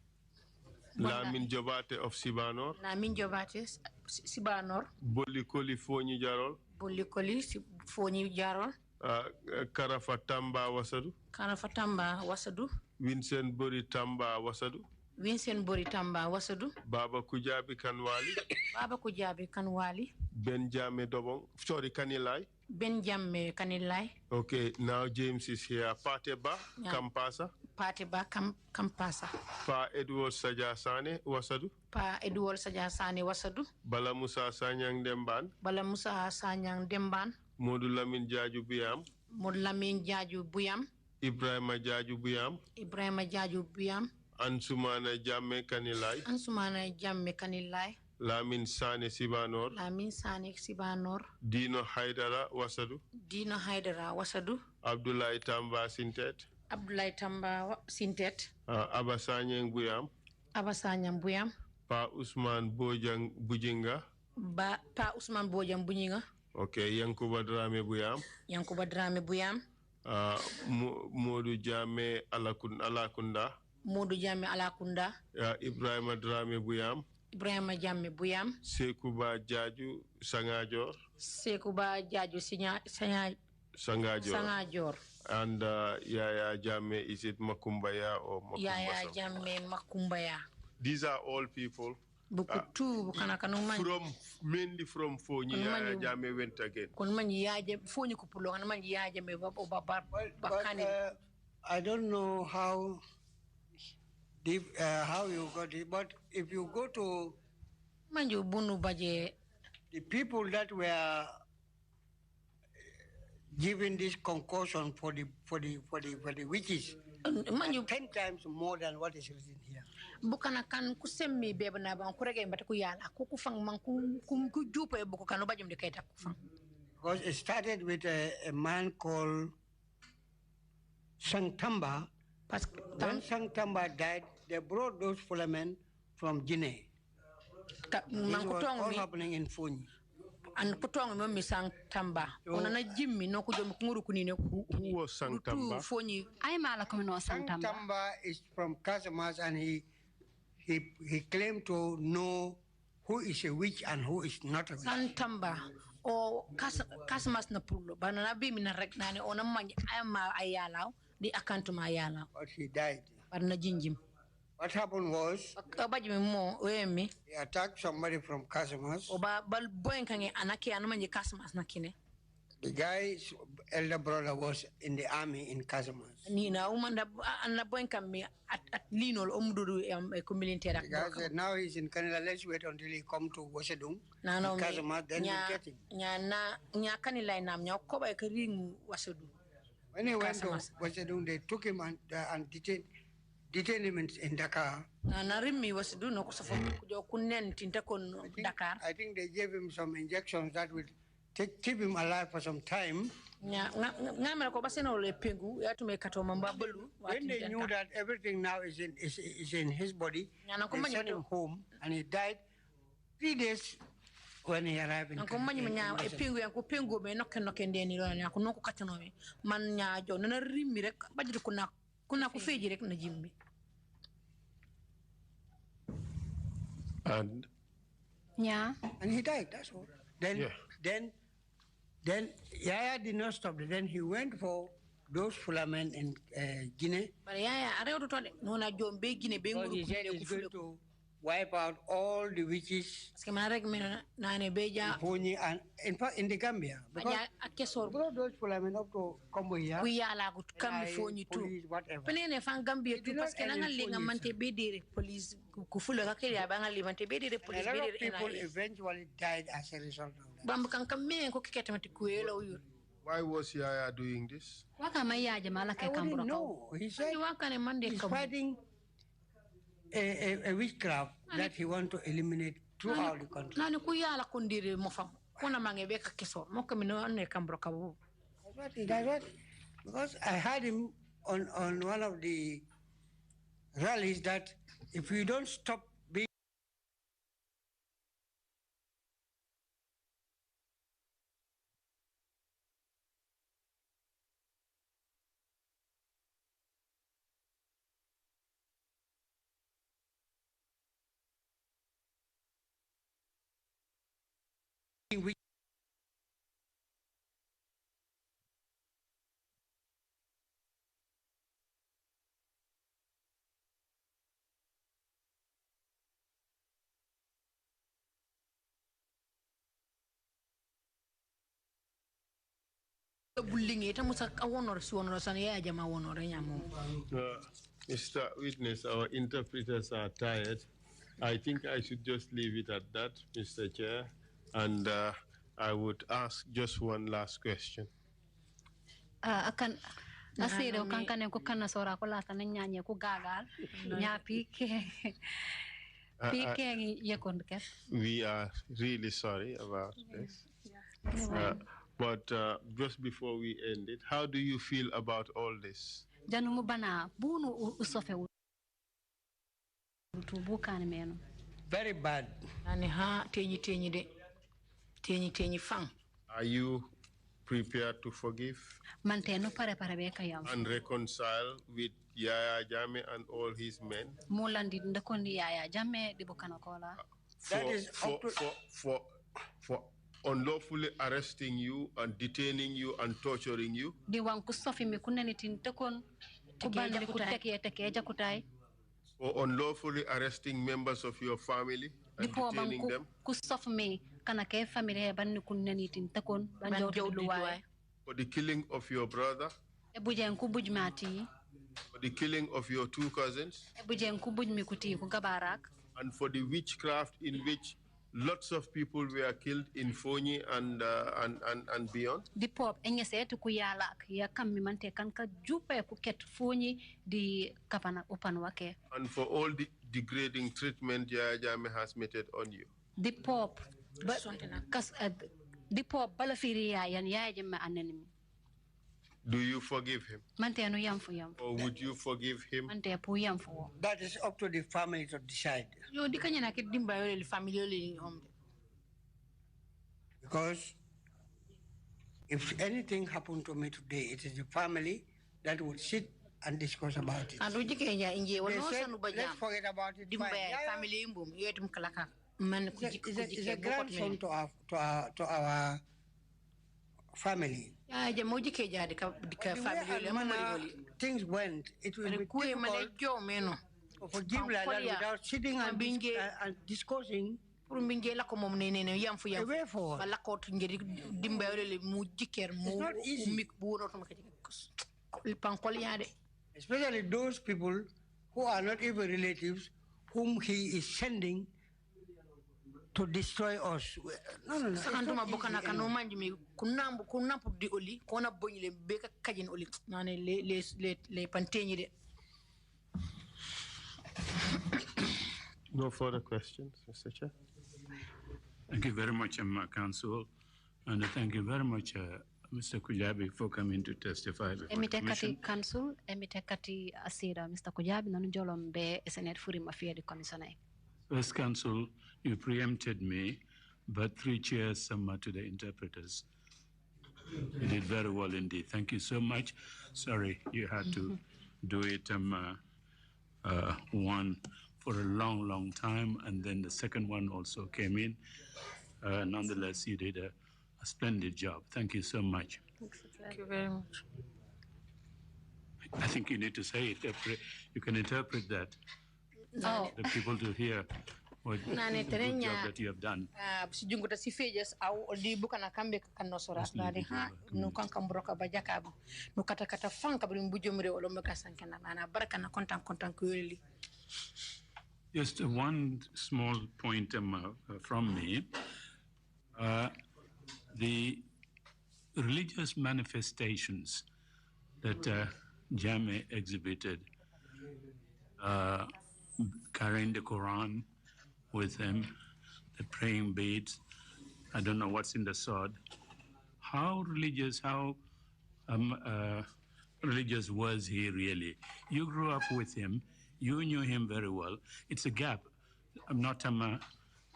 Speaker 3: Lamin Jobate of Sibanor.
Speaker 2: Lamin Jobate Sibanor.
Speaker 3: Boli Koli Foni Jarol.
Speaker 2: Boli Koli Foni Jarol.
Speaker 3: Karafatamba Wasadu.
Speaker 2: Karafatamba Wasadu.
Speaker 3: Vincent Bori Tamba Wasadu.
Speaker 2: Vincent Boritamba Wasadu.
Speaker 3: Baba Kujabi Kanwali.
Speaker 2: Baba Kujabi Kanwali.
Speaker 3: Benjamin Dobong. Sorry, Kanilai.
Speaker 2: Benjamin Kanilai.
Speaker 3: Okay, now James is here. Pateba Kampasa.
Speaker 2: Pateba Kampasa.
Speaker 3: Pa Edward Sajasane Wasadu.
Speaker 2: Pa Edward Sajasane Wasadu.
Speaker 3: Bala Musa Sanyang Demban.
Speaker 2: Bala Musa Sanyang Demban.
Speaker 3: Modu Lamin Jaju Buyam.
Speaker 2: Modu Lamin Jaju Buyam.
Speaker 3: Ibrahima Jaju Buyam.
Speaker 2: Ibrahima Jaju Buyam.
Speaker 3: Ansumana Jamme Kanilai.
Speaker 2: Ansumana Jamme Kanilai.
Speaker 3: Lamin Sane Sibanor.
Speaker 2: Lamin Sane Sibanor.
Speaker 3: Dino Haidara Wasadu.
Speaker 2: Dino Haidara Wasadu.
Speaker 3: Abdullahi Tamba Sintet.
Speaker 2: Abdullahi Tamba Sintet.
Speaker 3: Abasanyang Buyam.
Speaker 2: Abasanyang Buyam.
Speaker 3: Pa Usman Bojang Bujinga.
Speaker 2: Pa Usman Bojang Bujinga.
Speaker 3: Okay, Yankuba Drame Buyam.
Speaker 2: Yankuba Drame Buyam.
Speaker 3: Modu Jame Alakunda.
Speaker 2: Modu Jame Alakunda.
Speaker 3: Ibrahima Drame Buyam.
Speaker 2: Ibrahima Jame Buyam.
Speaker 3: Sekuba Jaju Sangajor.
Speaker 2: Sekuba Jaju Sangajor.
Speaker 3: And Yaya Jame, is it Makumbaya or Makumbasa?
Speaker 2: Yaya Jame Makumbaya.
Speaker 3: These are all people mainly from Foni. Yaya Jame went again.
Speaker 1: I don't know how you got it, but if you go to the people that were given this concoction for the witches, 10 times more than what is written here.
Speaker 2: Bukana kan kusemmi bebe na ban kurege mbata ku yala ku kufang man ku jupa buku kanu bajum de kayta kufang.
Speaker 1: Because it started with a man called Sangtamba. When Sangtamba died, they brought those Fulamen from Guinea. This was all happening in Foni.
Speaker 2: And kutong mo mi Sangtamba. Ona na Jimmy no ku jom nguru kunine ku.
Speaker 3: Who was Sangtamba?
Speaker 2: Foni.
Speaker 4: Ay mala ko no Sangtamba.
Speaker 1: Sangtamba is from Casamas, and he claimed to know who is a witch and who is not a witch.
Speaker 2: Sangtamba o Casamas na pulo. Banana bi mi na rek nani ona man ayama ayalaw di akantuma ayalaw.
Speaker 1: But he died.
Speaker 2: Barna jinjim.
Speaker 1: What happened was he attacked somebody from Casamas. The guy's elder brother was in the army in Casamas. The guy said, now he's in Canada, let's wait until he come to Wasedung, Casamas, then we'll get him. When he went to Wasedung, they took him and detained him in Dakar. I think they gave him some injections that would keep him alive for some time. When they knew that everything now is in his body, they sent him home, and he died 3 days when he arrived in
Speaker 3: And
Speaker 1: he died, that's all. Then Yaya did not stop there. Then he went for those Fulamen in Guinea. But he said he's going to wipe out all the witches and in fact in the Gambia. Because those people I mean up to Combo here. We are like police, whatever. Penene fan Gambia too parce que nanga linga mante bedere police kufulo kakiri abanga limante bedere police bedere. A lot of people eventually died as a result of that. Bamba kanka me ko kikete mati kuelo uyur.
Speaker 3: Why was Yaya doing this?
Speaker 1: I wouldn't know. He said he's fighting a witchcraft that he wants to eliminate throughout the country. That's what. Because I heard him on one of the rallies that if you don't stop being
Speaker 3: Mr. Witness, our interpreters are tired. I think I should just leave it at that, Mr. Chair, and I would ask just one last question.
Speaker 4: Akan asiro kankane ko kana sora ko lata na nyanya ko gagal nya pike yakon ke.
Speaker 3: We are really sorry about this. But just before we end it, how do you feel about all this?
Speaker 4: Janu bana bunu usofe tubukan meno.
Speaker 1: Very bad. And
Speaker 3: Are you prepared to forgive and reconcile with Yaya Jammeh and all his men? For unlawfully arresting you and detaining you and torturing you? Or unlawfully arresting members of your family and detaining them? For the killing of your brother? For the killing of your two cousins? And for the witchcraft in which lots of people were killed in Fonyi and beyond?
Speaker 4: The Pope engese to kuyala ya kamimante kanka jupe kuket Fonyi di kapana upanwake.
Speaker 3: And for all the degrading treatment Yaya Jammeh has meted on you?
Speaker 4: The Pope the Pope balafiri ya Yaya Jammeh anenimi.
Speaker 3: Do you forgive him? Or would you forgive him?
Speaker 1: That is up to the family to decide. Because if anything happened to me today, it is the family that would sit and discuss about it. They said, let's forget about it. It's a grandson to our family. Things went, it will be difficult to forgive like that without sitting and discussing a way forward. It's not easy. Especially those people who are not even relatives, whom he is sending to destroy us. No.
Speaker 3: No further questions, Mr. Chair.
Speaker 5: Thank you very much, Council, and thank you very much, Mr. Kujabi, for coming to testify before the commission.
Speaker 4: Council, emitekati asira Mr. Kujabi nanu jolombe esenet furi mafia di commissioner.
Speaker 5: First, Council, you preempted me, but 3 chairs summa to the interpreters. You did very well indeed. Thank you so much. Sorry you had to do it one for a long time, and then the second one also came in. Nonetheless, you did a splendid job. Thank you so much.
Speaker 2: Thank you very much.
Speaker 5: I think you need to say it. You can interpret that. the people to hear what the good job that you have done.
Speaker 2: Sijunguta sifejes au di bukana kambe kanosora dadi ha no kankam broka bajaka no kata fanka brim bujumre olo meka sankana na baraka na kontan kuyeli.
Speaker 5: Just one small point from me. The religious manifestations that Jammeh exhibited, carrying the Quran with him, the praying beads, I don't know what's in the sword. How religious was he really? You grew up with him. You knew him very well. It's a gap. I'm not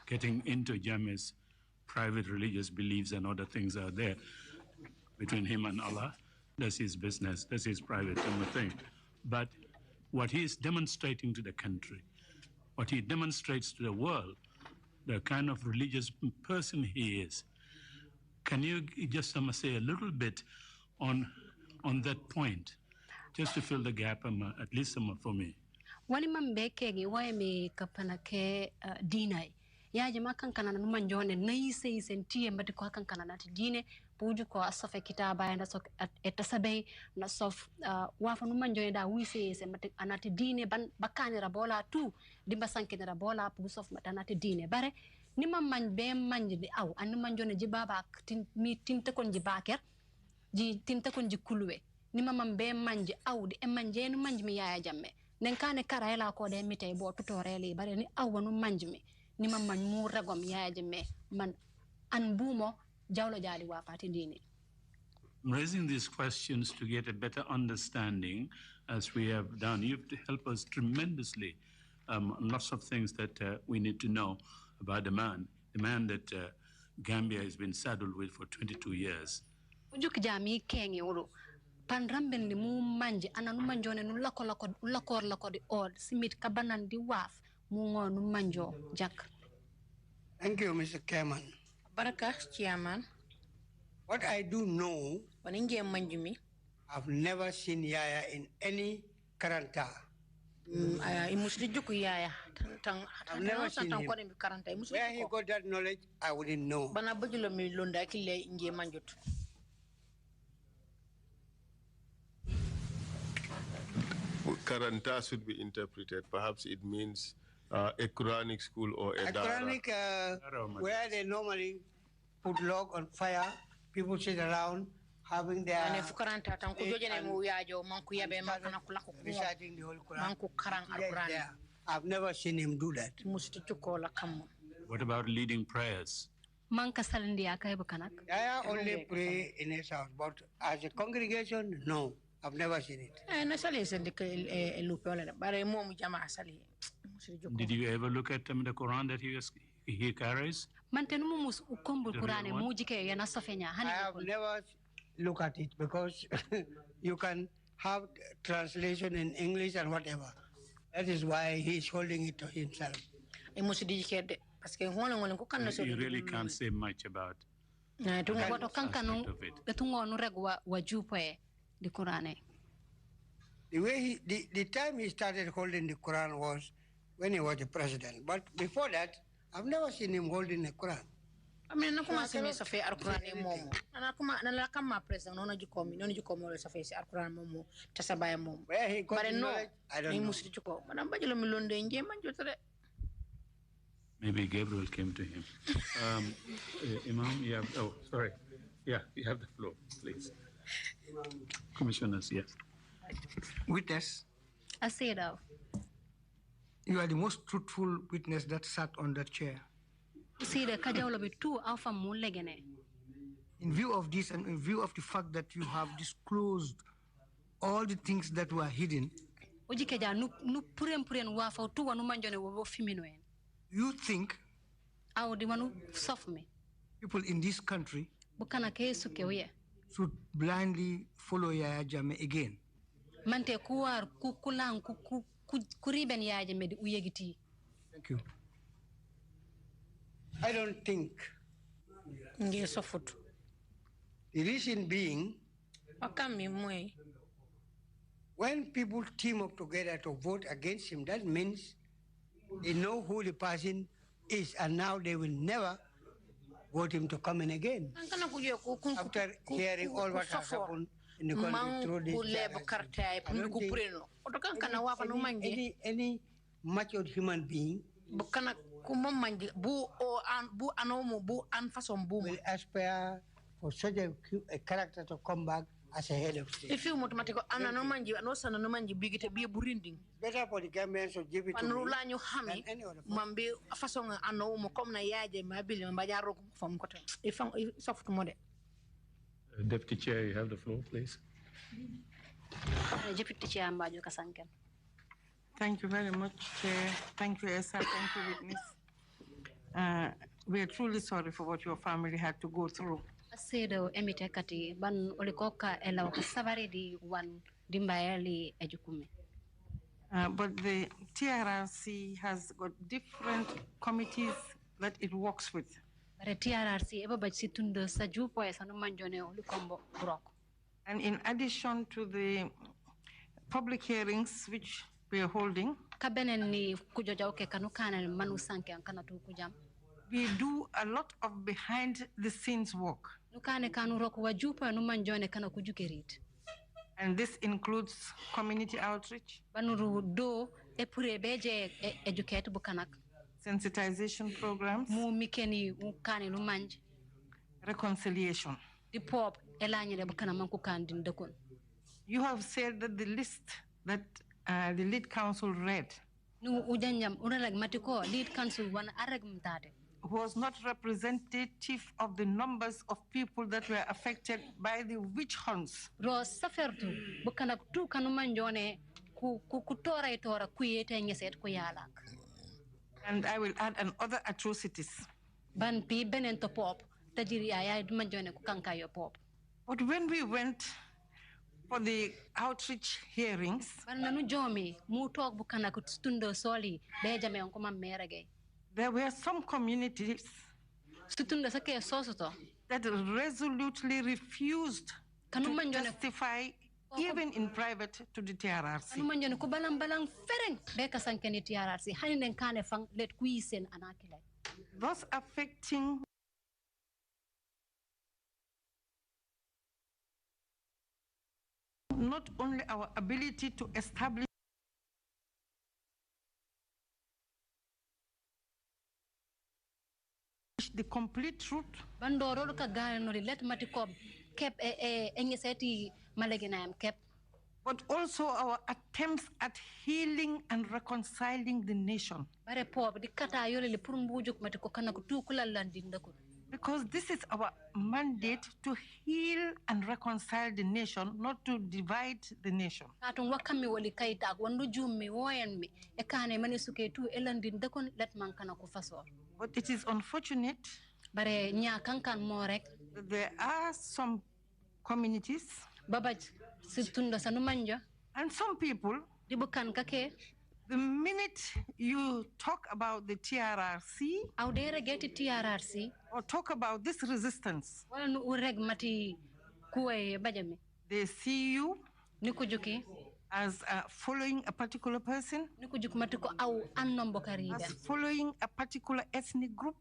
Speaker 5: getting into Jammeh's private religious beliefs and other things out there between him and Allah. That's his business. That's his private thing. But what he is demonstrating to the country, what he demonstrates to the world, the kind of religious person he is. Can you just say a little bit on that point, just to fill the gap, at least for me?
Speaker 4: Wani mambeke gi wae me kapana ke dinai. Ya jama kankana numa njone na ise tiye mbati kwa kankana nati dine puju kwa asofe kitaba ya naso etasabe na sof wafa numa njone da wise ise mbati anati dine bakani rabola tu dimba sanke na rabola puju sof mbati anati dine bare nima manjbe manji di au anuma njone jibaba mi tinte kon jibaker tinte kon jikuluwe nima mambe manji au di manje nu manji mi yaya jamme nenkane karaela ko de mitay bo tutorele bare ni awanu manjmi ni man mu regom yaaje me man an bumo jawlo jaadi wa pati dini.
Speaker 5: I'm raising these questions to get a better understanding, as we have done. You've helped us tremendously. Lots of things that we need to know about the man that Gambia has been saddled with for 22 years.
Speaker 4: Ujuk jami kengi uru. Panramben ni mu manji ananu manjone nu lako di od simit kabanan di waf mu ngonu manjo jak.
Speaker 1: Thank you, Mr. Chairman.
Speaker 2: Baraka, Chairman.
Speaker 1: What I do know, I've never seen Yaya in any karanta. I've never seen him. Where he got that knowledge, I wouldn't know.
Speaker 3: Karanta should be interpreted. Perhaps it means a Quranic school or a
Speaker 1: Quranic, where they normally put log on fire, people sit around having their reciting the whole Quran. I've never seen him do that.
Speaker 5: What about leading prayers?
Speaker 1: I only pray in his house, but as a congregation, no, I've never seen it.
Speaker 5: Did you ever look at the Quran that he carries?
Speaker 1: I have never looked at it because you can have translation in English and whatever. That is why he's holding it to himself.
Speaker 5: You really can't say much about
Speaker 1: the way the time he started holding the Quran was when he was the president. But before that, I've never seen him holding the Quran.
Speaker 2: I mean, nakuma simi sa fe Quran momo. Nakuma nalakama president nono jukomi le sa fe Quran momo tasabaya momo.
Speaker 1: Where he got the knowledge, I don't know.
Speaker 2: Musri juko. Manamba jelo milonde nje manjotare.
Speaker 5: Maybe Gabriel came to him. Imam, you have, oh, sorry. Yeah, you have the floor, please. Commissioners, yes.
Speaker 6: Witness.
Speaker 4: Asido.
Speaker 6: You are the most truthful witness that sat on that chair. In view of this and in view of the fact that you have disclosed all the things that were hidden, you think people in this country should blindly follow Yaya Jammeh again?
Speaker 1: Thank you. I don't think. The reason being, when people team up together to vote against him, that means They know who the person is, and now they will never vote him to come in again. After hearing all what has happened in the country through this, any mature human being will aspire for such a character to come back as a head of state. If you better for the Gambians to give it to me than any other person.
Speaker 5: Deputy Chair, you have the floor, please.
Speaker 4: Deputy Chair, Mbajo Kasanken.
Speaker 7: Thank you very much, Chair. Thank you, Esa. Thank you, witness. We are truly sorry for what your family had to go through. But the TRRC has got different committees that it works with. And in addition to the public hearings which we are holding, we do a lot of behind the scenes work. And this includes community outreach, sensitization programs, reconciliation. You have said that the list that the lead council read was not representative of the numbers of people that were affected by the witch hunts. And I will add other atrocities. But when we went for the outreach hearings, there were some communities that resolutely refused to testify even in private to the TRRC. Thus affecting not only our ability to establish the complete truth, but also our attempts at healing and reconciling the nation. Because this is our mandate, to heal and reconcile the nation, not to divide the nation. But it is unfortunate that there are some communities and some people, the minute you talk about the TRRC or talk about this resistance, they see you as following a particular person, as following a particular ethnic group,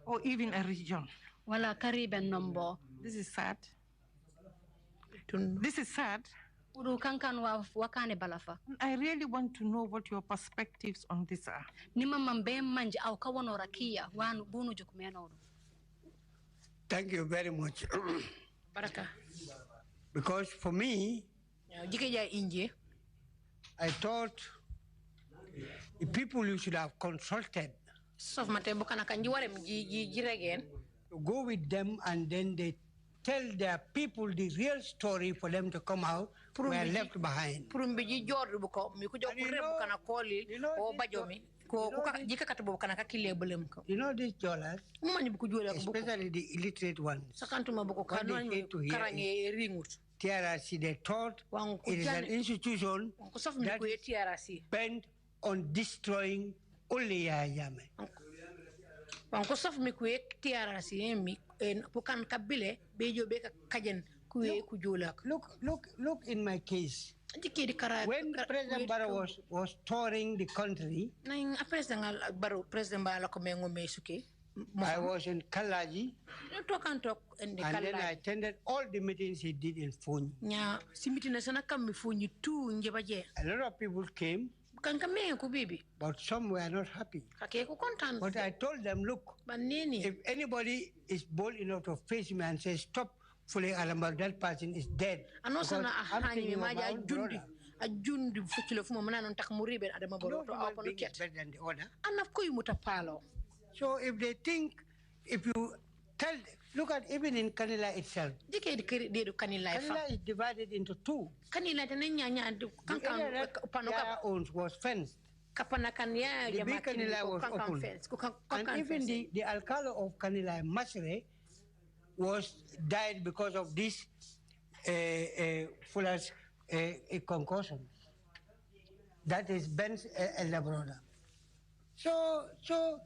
Speaker 7: or even a region. This is sad. This is sad. I really want to know what your perspectives on this are.
Speaker 1: Thank you very much. Because for me, I thought the people you should have consulted to go with them, and then they tell their people the real story for them to come out, were left behind. You know these dollars, especially the illiterate ones, when they came to hear TRRC, they thought it is an institution that is bent on destroying only Yaya Jammeh.
Speaker 8: Look in my case. When President Barrow was touring the country, I was in Kalaji, and then I attended all the meetings he did in Fonyi. A lot of people came, but some were not happy. But I told them, look, if anybody is bold enough to face me and say, stop fooling Alambar, that person is dead. Because I'm thinking of my own brother. No human being is better than the other. So if they think, if you tell, look at even in Kanila itself. Kanila is divided into two. The area that owns was fenced. The big Kanila was open. And even the alcalde of Kanila, Masre, died because of this Fuller's concussion. That is Ben's elder brother. So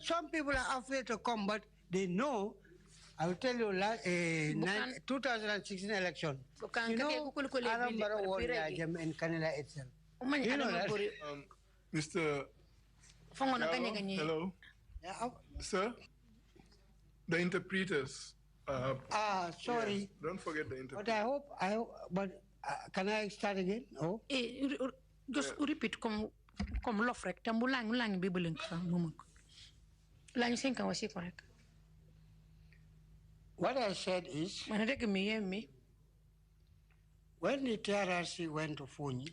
Speaker 8: some people are afraid to come, but they know. I will tell you, 2016 election. You know, Aram Barrow won in Canada itself. You know that?
Speaker 9: Mr. Hello.
Speaker 8: Yeah.
Speaker 9: Sir, the interpreters.
Speaker 8: Sorry.
Speaker 9: Yeah, don't forget the interpreters.
Speaker 8: But I hope, but can I start again? Oh.
Speaker 2: Just repeat, come love rek tambu lang bibelin sa mumuk. Lang sen kan wasi correct.
Speaker 8: What I said is, when the TRRC went to Fonyi,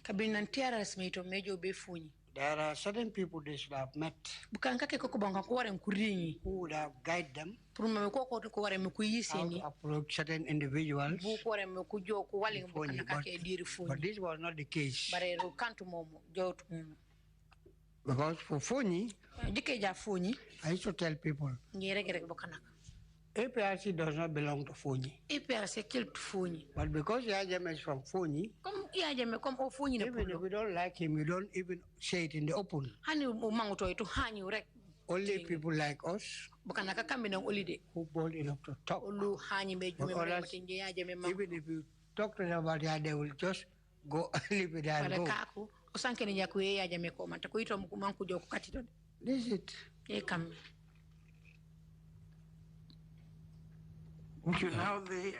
Speaker 8: there are certain people they should have met who would have guided them how to approach certain individuals. But this was not the case. Because for Fonyi, I used to tell people, APRC does not belong to Fonyi. But because Yajame is from Fonyi, even if you don't like him, you don't even say it in the open. Only people like us who bold enough to talk. But others, even if you talk to them about that, they will just go leave it and go. This is it.
Speaker 7: Thank you. Now, the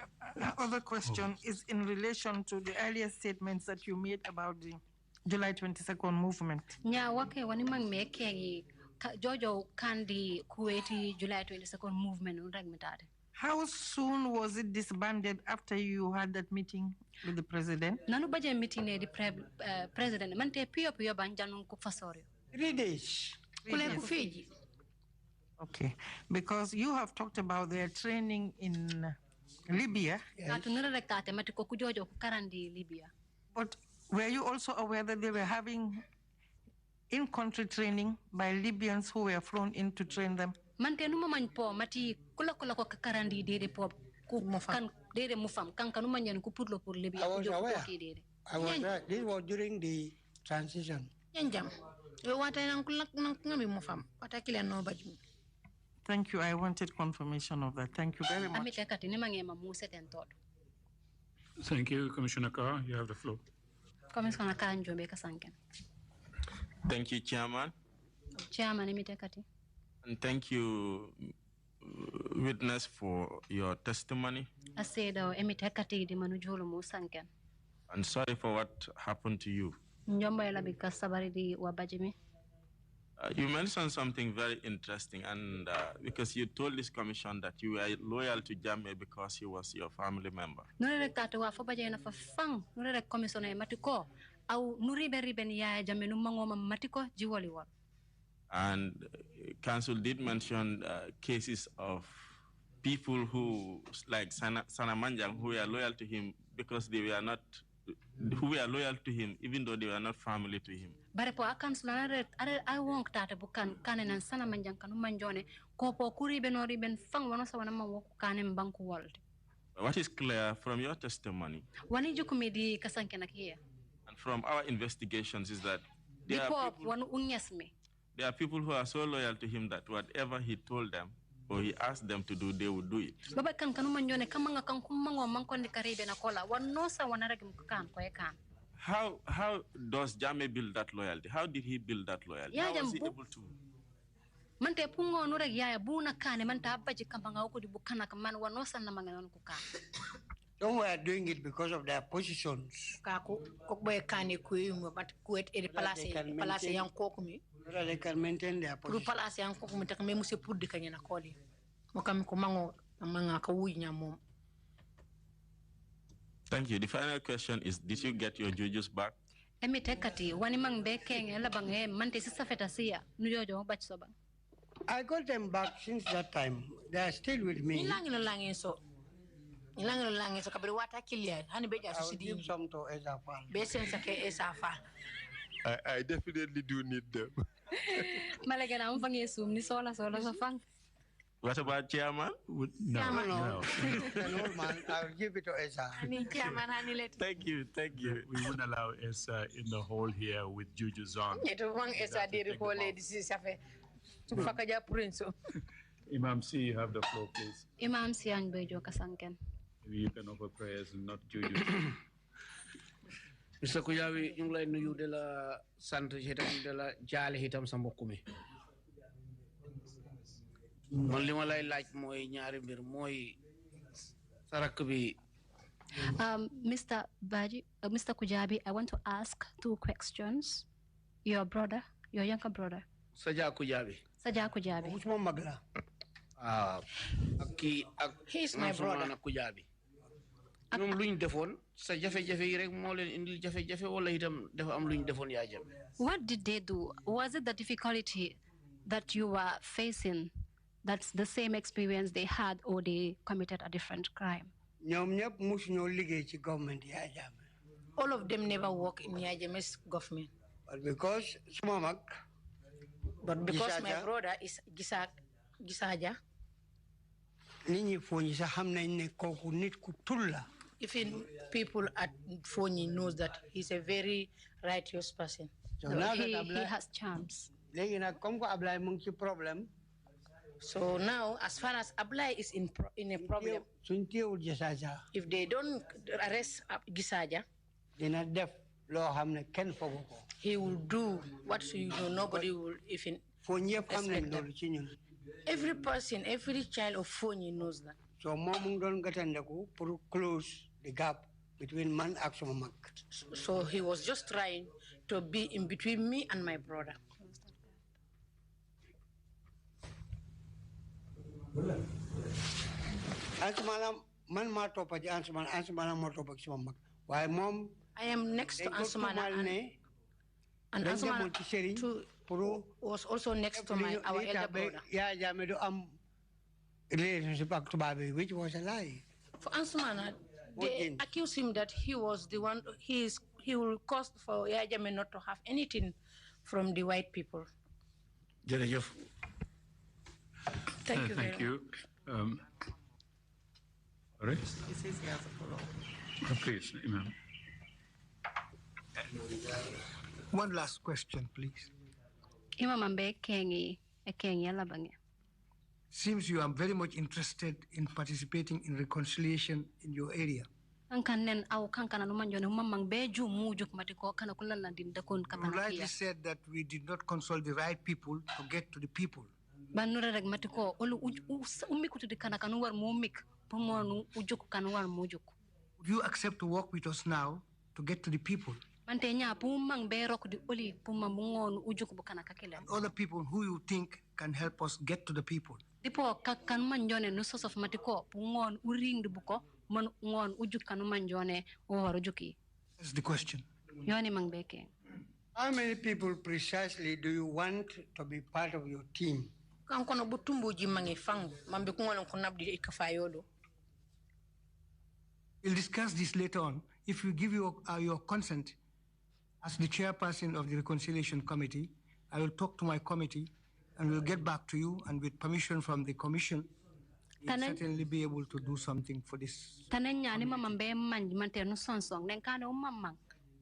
Speaker 7: other question is in relation to the earlier statements that you made about the July 22nd movement.
Speaker 4: Jojo Kandi Kuwaiti July 22nd movement.
Speaker 7: How soon was it disbanded after you had that meeting with the president?
Speaker 4: Nanu baje meeting the president. Mante pio banjanun kufasorio.
Speaker 8: 3 days.
Speaker 7: Okay, because you have talked about their training in Libya.
Speaker 4: Yes.
Speaker 7: But were you also aware that they were having in-country training by Libyans who were flown in to train them?
Speaker 4: I was
Speaker 8: aware. This was during the transition.
Speaker 7: Thank you. I wanted confirmation of that. Thank you very much.
Speaker 5: Thank you, Commissioner Carr. You have the floor.
Speaker 4: Commissioner Carr,
Speaker 10: thank you, Chairman. And thank you, witness, for your testimony. And sorry for what happened to you. You mentioned something very interesting, and because you told this commission that you were loyal to Jammeh because he was your family member. And council did mention cases of people who, like Sana Manjang, who were loyal to him because they were not, who were loyal to him even though they were not family to him.
Speaker 4: Bare po council I won't tata bukan kanen Sana Manjang kanu manjone ko po kuri benori ben fang wano sa wana mawo kanen banku world.
Speaker 10: What is clear from your testimony
Speaker 4: wani jukumedi kasanke nakia
Speaker 10: and from our investigations is that there are people who are so loyal to him that whatever he told them, or he asked them to do, they would do it.
Speaker 4: Baba kan kanu manjone kamanga kan kumango mankonde karibe na kola wanosa wanaragi mkan kwa ekan.
Speaker 10: How does Jame build that loyalty? How did he build that loyalty? How was he able to?
Speaker 4: Mante pungo nureg yaya buna kane manta abaji kampanga uko di bukana kaman wanosa na manganon kukan.
Speaker 8: Some were doing it because of their positions.
Speaker 2: Kaku kokboy kane kuimu but kuet eri palase yang kokumi.
Speaker 8: They can maintain their position.
Speaker 2: Palase yang kokumi takame musi pudi kanya na koli. Mokami kumango manga kawuyi nyamom.
Speaker 10: Thank you. The final question is, did you get your jujus back?
Speaker 4: Emi tekati wani mang bekeng ela bange mante sisa fetasia nujojo bach soba.
Speaker 8: I got them back since that time. They are still with me.
Speaker 2: Ilangi so kabri wata kilia hani beja
Speaker 8: I will give some to Ezafal.
Speaker 2: Besen sake Ezafal.
Speaker 3: I definitely do need them.
Speaker 4: Malagana umfangi sumni sola safang.
Speaker 10: What about Chairman?
Speaker 5: No.
Speaker 8: No, man, I will give it to Esa.
Speaker 10: Thank you.
Speaker 5: We wouldn't allow Esa in the hall here with jujus on. Imam C, you have the floor, please.
Speaker 4: Imam C, ang bejo kasanken.
Speaker 5: Maybe you can offer prayers and not jujus.
Speaker 6: Mr. Kujabi, yung lay nuyu de la sant hitam de la jale hitam sa mbokk mi. Man li ma lay laaj mooy ñaari mbir mooy sarak bi.
Speaker 4: Mr. Kujabi, I want to ask 2 questions. Your brother, your younger brother.
Speaker 6: Saja Kujabi.
Speaker 8: Suma mag la.
Speaker 2: He's my brother.
Speaker 6: Kujabi. Ñoom luñ defoon sa jafe-jafe yi rek moo leen indil jafe-jafe wala itam dafa am luñ defoon yaa jam.
Speaker 4: What did they do? Was it the difficulty that you were facing? That's the same experience they had, or they committed a different crime?
Speaker 8: Ñoom ñëpp musu ñoo liggéey ci government yaa jam.
Speaker 2: All of them never work in Yajame's government.
Speaker 8: But because suma mag.
Speaker 2: But because my brother is Gisaja.
Speaker 8: Nit ñi fooñi sax xam nañ ne kooku nit ku tul la.
Speaker 2: Even people at Fonyi knows that he's a very righteous person.
Speaker 8: So now
Speaker 4: he has charms.
Speaker 8: Léegi nag comme que Ablaye mu ngi ci problème.
Speaker 2: So now, as far as Ablai is in a problem,
Speaker 8: if
Speaker 2: they don't arrest Gisaja, he will do what nobody will even expect them. Every person, every child of Fonyi knows that.
Speaker 8: So mom don't get to close the gap between man and Sumamak.
Speaker 2: So he was just trying to be in between me and my brother. I am next to Ansumana, and Ansumana too was also next to our elder brother.
Speaker 8: Which was a lie.
Speaker 2: For Ansumana, they accuse him that he was the one. He will cause for Yajame not to have anything from the white people.
Speaker 5: Thank you.
Speaker 2: Thank you.
Speaker 5: All right.
Speaker 7: He says he has a follow-up.
Speaker 5: Please, Imam.
Speaker 6: One last question, please. Seems you are very much interested in participating in reconciliation in your area. You rightly said that we did not consult the right people to get to the people. Would you accept to work with us now to get to the people? And other people who you think can help us get to the people.
Speaker 4: That's
Speaker 6: the question.
Speaker 8: How many people precisely do you want to be part of your team?
Speaker 6: We'll discuss this later on. If you give your consent, as the chairperson of the Reconciliation Committee, I will talk to my committee and we'll get back to you, and with permission from the commission, we'll certainly be able to do something for this.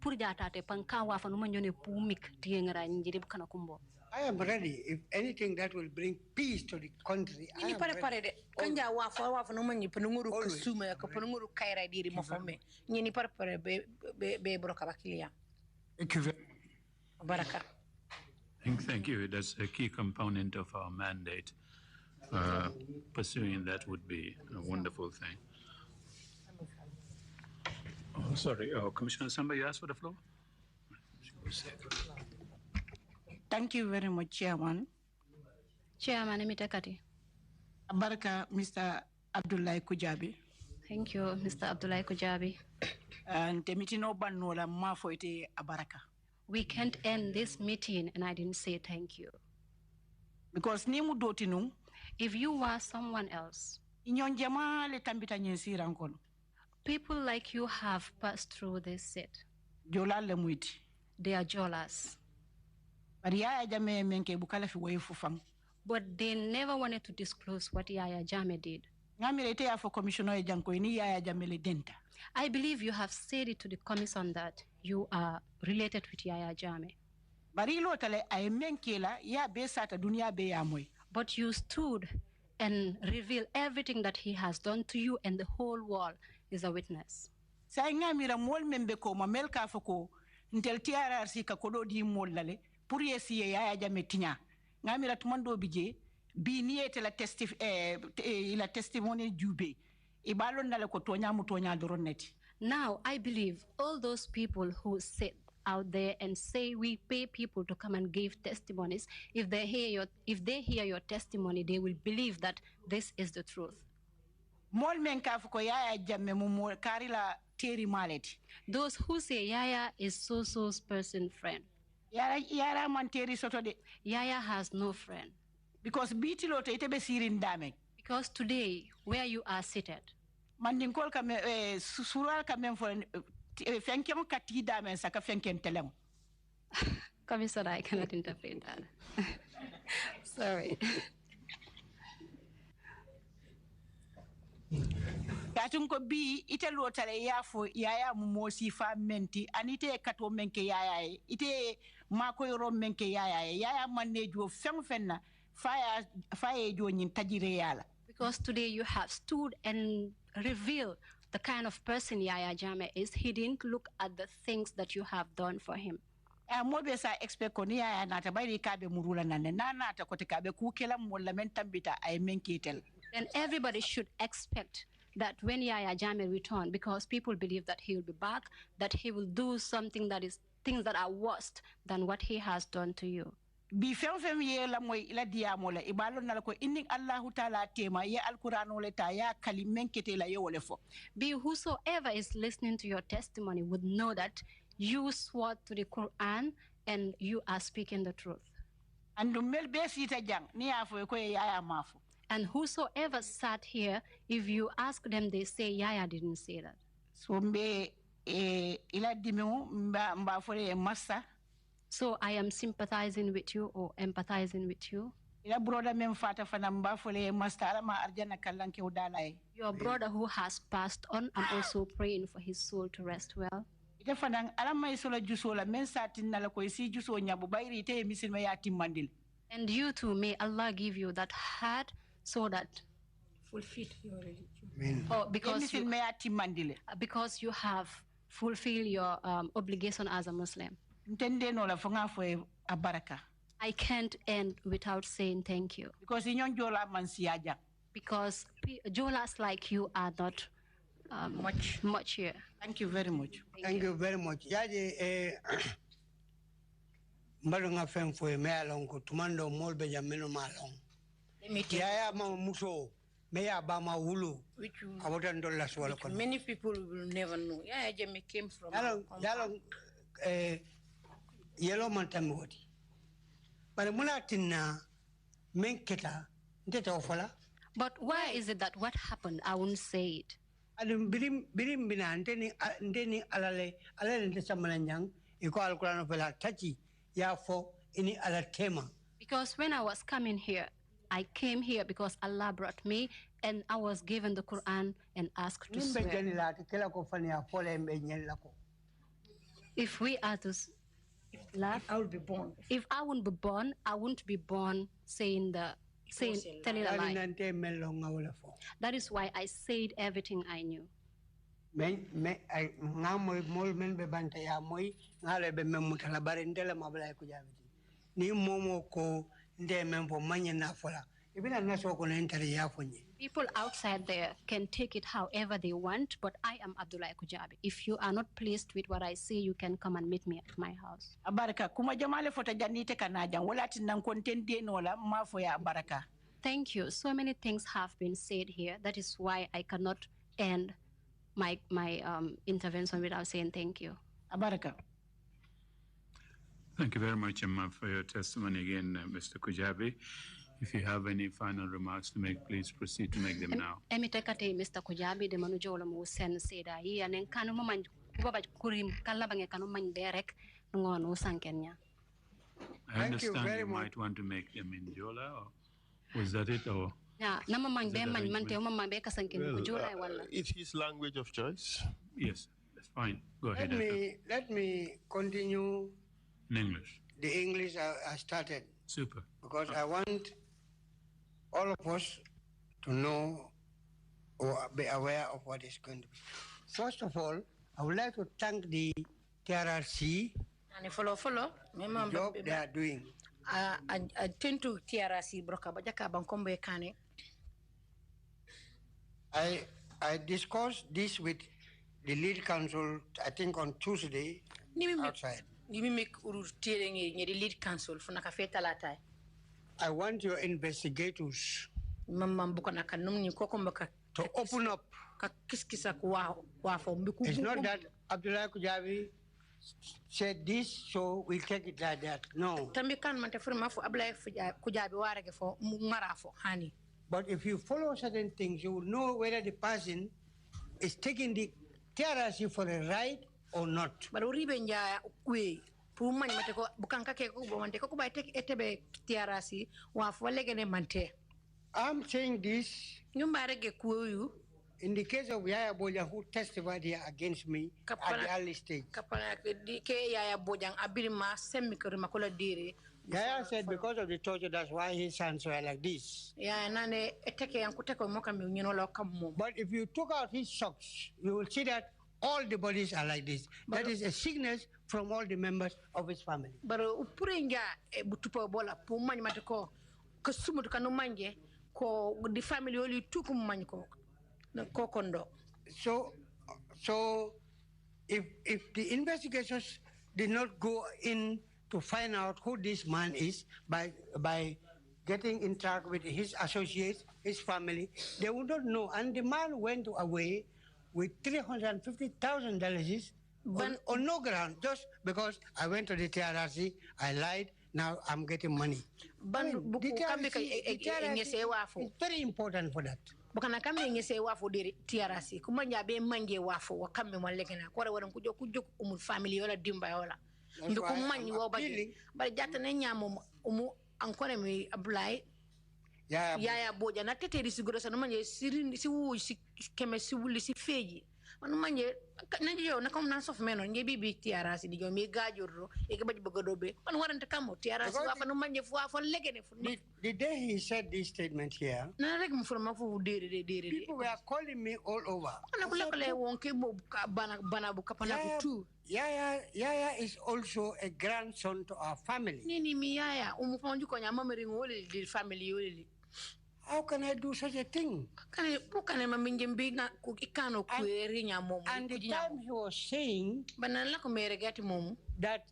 Speaker 4: purjatate panka wa fa no manyone pumik tiengara njiri kana kumbo.
Speaker 8: I am ready. If anything that will bring peace to the country, I am ready.
Speaker 2: Kanja wa fa no manyi penunguru kusuma ko penunguru kaira diri mo fome. Nyini pare be broka bakilia.
Speaker 6: Thank you very
Speaker 2: Baraka.
Speaker 5: Thank you. That's a key component of our mandate. Pursuing that would be a wonderful thing. Oh, sorry, Commissioner Samba, you asked for the floor?
Speaker 7: Thank you very much, Chairman.
Speaker 4: Chairman, Emitakati.
Speaker 7: Baraka, Mr. Abdullahi Kujabi.
Speaker 4: Thank you, Mr. Abdullahi Kujabi.
Speaker 7: And the meeting open no la mafoite abaraka.
Speaker 4: We can't end this meeting and I didn't say thank you.
Speaker 7: Because nimu dotinu.
Speaker 4: If you were someone else, people like you have passed through this set. They are jolas. But they never wanted to disclose what Yaya Jammeh did. I believe you have said it to the commission that you are related with Yaya Jammeh. But you stood and revealed everything that he has done to you, and the whole world is a witness. Now, I believe all those people who sit out there and say we pay people to come and give testimonies, if they hear your testimony, they will believe that this is the truth. Those who say Yaya is so-so's person friend. Yaya has no friend. Because today, where you are seated, Commissioner, I cannot interpret that. Sorry.
Speaker 7: Katunko bi ite lotale yafo yaya mumosi fa menti anite kato menke yaya ite mako yoro menke yaya manejo fenna faya jo nyin tajire yala. Because
Speaker 4: today you have stood and revealed the kind of person Yaya Jammeh is. He didn't look at the things that you have done for him. And everybody should expect that when Yaya Jammeh returns, because people believe that he will be back, that he will do something that is things that are worse than what he has done to you. Be whosoever is listening to your testimony would know that you swore to the Quran and you are speaking the truth. And whosoever sat here, if you ask them, they say Yaya didn't say that. So I am sympathizing with you or empathizing with you. Your brother who has passed on, I'm also praying for his soul to rest well. And you too, may Allah give you that heart so that fulfilled your religion. Oh, because you have fulfilled your obligation as a Muslim. I can't end without saying thank you. Because Jolas like you are not much here.
Speaker 7: Thank you very much.
Speaker 8: Thank you very much. Mbalunga feng fue me along ko tumando molbe jameno malong. Yaya mama muso meya bama wulu. Many people will never know. Yaya Jammeh came from. Yalong yellow mantamoti. But munatina menketa ndeta ofola.
Speaker 4: But why is it that what happened? I won't say it.
Speaker 8: Adum birim bina ndeni alale ndesa mananyang iko alkulano fela tachi.
Speaker 4: Because when I was coming here, I came here because Allah brought me and I was given the Quran and asked to swear. If we are to laugh,
Speaker 8: I would be born.
Speaker 4: If I wouldn't be born, I wouldn't be born telling a lie. That is why I said everything I knew. People outside there can take it however they want, but I am Abdullah Kujabi. If you are not pleased with what I say, you can come and meet me at my house.
Speaker 7: Abaraka, kuma jamale fota janite kanajan, wala tinang kontende nola mafoya abaraka.
Speaker 4: Thank you. So many things have been said here. That is why I cannot end my intervention without saying thank you.
Speaker 7: Abaraka.
Speaker 5: Thank you very much, Emma, for your testimony again, Mr. Kujabi. If you have any final remarks to make, please proceed to make them now.
Speaker 4: Mr. Kujabi, the Manujola Musen said, I and Kanuman Kurim Kalabang Kanuman Derek, no Sankenya.
Speaker 5: I understand you might want to make them in Jola, or was that it? Or
Speaker 3: well, it's his language of choice.
Speaker 5: Yes, that's fine. Go ahead.
Speaker 8: Let me continue
Speaker 5: in English.
Speaker 8: The English I started.
Speaker 5: Super.
Speaker 8: Because I want all of us to know or be aware of what is going to be. First of all, I would like to thank the TRRC
Speaker 2: for the
Speaker 8: job they are doing.
Speaker 2: I tend to TRRC broka bajaka bankombe kane.
Speaker 8: I discussed this with the lead counsel, I think on Tuesday, outside. I want your investigators to open up. It's not that Abdullah Kujabi said this, so we'll take it like that. No. But if you follow certain things, you will know whether the person is taking the TRRC for a ride or not. I'm saying this in the case of Yaya Boja, who testified here against me at the early stage. Yaya said because of the torture, that's why his hands were like this. But if you took out his socks, you will see that all the bodies are like this. That is a sickness from all the members of his family. So if the investigations did not go in to find out who this man is by getting in touch with his associates, his family, they would not know. And the man went away with $350,000 on no ground, just because I went to the TRRC, I lied, now I'm getting money. The TRRC is very important for that.
Speaker 2: Bukana kame ngese wafo diri TRRC kumanya be manje wafo wakame mwalekena kwa wala kujo family wala dimba wala ndu kumanyi wo bari jata ne nyamo ankore mi Abdoulaye Yaya Boja na teteri siguro sa no manje si wu si keme si wuli si feji man manje nanji yo na kom na sof meno nge bibi TRRC di jo mi gajurro e ke baji bogodobe man warante kamo TRRC wafa no manje fu wafa legene fu
Speaker 8: the day he said this statement here, people were calling me all over. Yaya is also a grandson to our family. How can I do such a thing? And the time he was saying that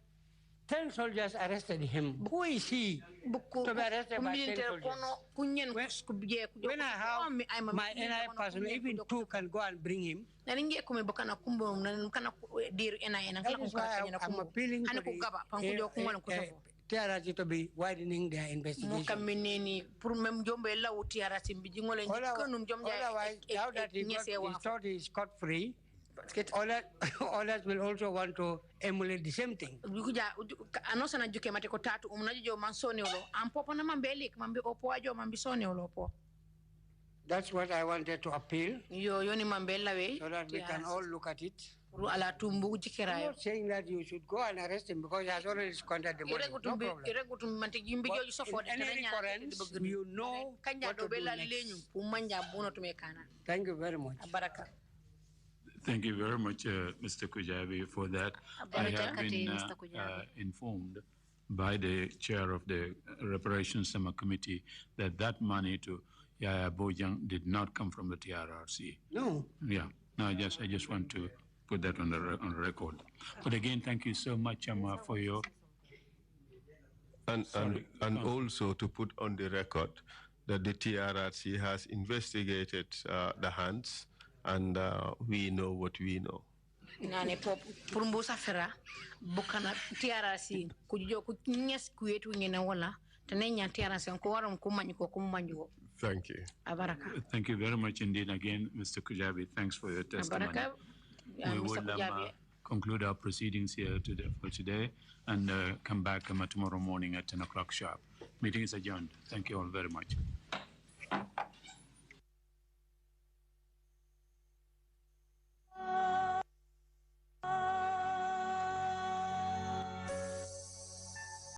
Speaker 8: 10 soldiers arrested him. Who is he to be arrested by 10 soldiers? When I have my NI person, even 2 can go and bring him. That is why I'm appealing to the TRRC to be widening their investigation. Otherwise, now that he thought he's scot-free, others will also want to emulate the same thing. That's what I wanted to appeal, so that we can all look at it. I'm not saying that you should go and arrest him because he has already squandered the money. No problem. But in any recurrence, you know what to do next. Thank you very much.
Speaker 5: Thank you very much, Mr. Kujabi, for that. I have been informed by the chair of the Reparations Summer Committee that that money to Yaya Bojang did not come from the TRRC.
Speaker 8: No.
Speaker 5: Yeah. No, I just want to put that on the record. But again, thank you so much, Amma, for your...
Speaker 3: And also to put on the record that the TRRC has investigated the hands, and we know what we know.
Speaker 2: Nane pour mbusa fera bukana TRC ku jo ku nyes ku yetu ngene wala tane nya TRC ko waram ku manyi ko manju.
Speaker 3: Thank you.
Speaker 2: Abaraka.
Speaker 5: Thank you very much indeed again, Mr. Kujabi. Thanks for your testimony.
Speaker 2: Abaraka.
Speaker 5: We will conclude our proceedings here for today and come back tomorrow morning at 10 o'clock sharp. Meeting is adjourned. Thank you all very much.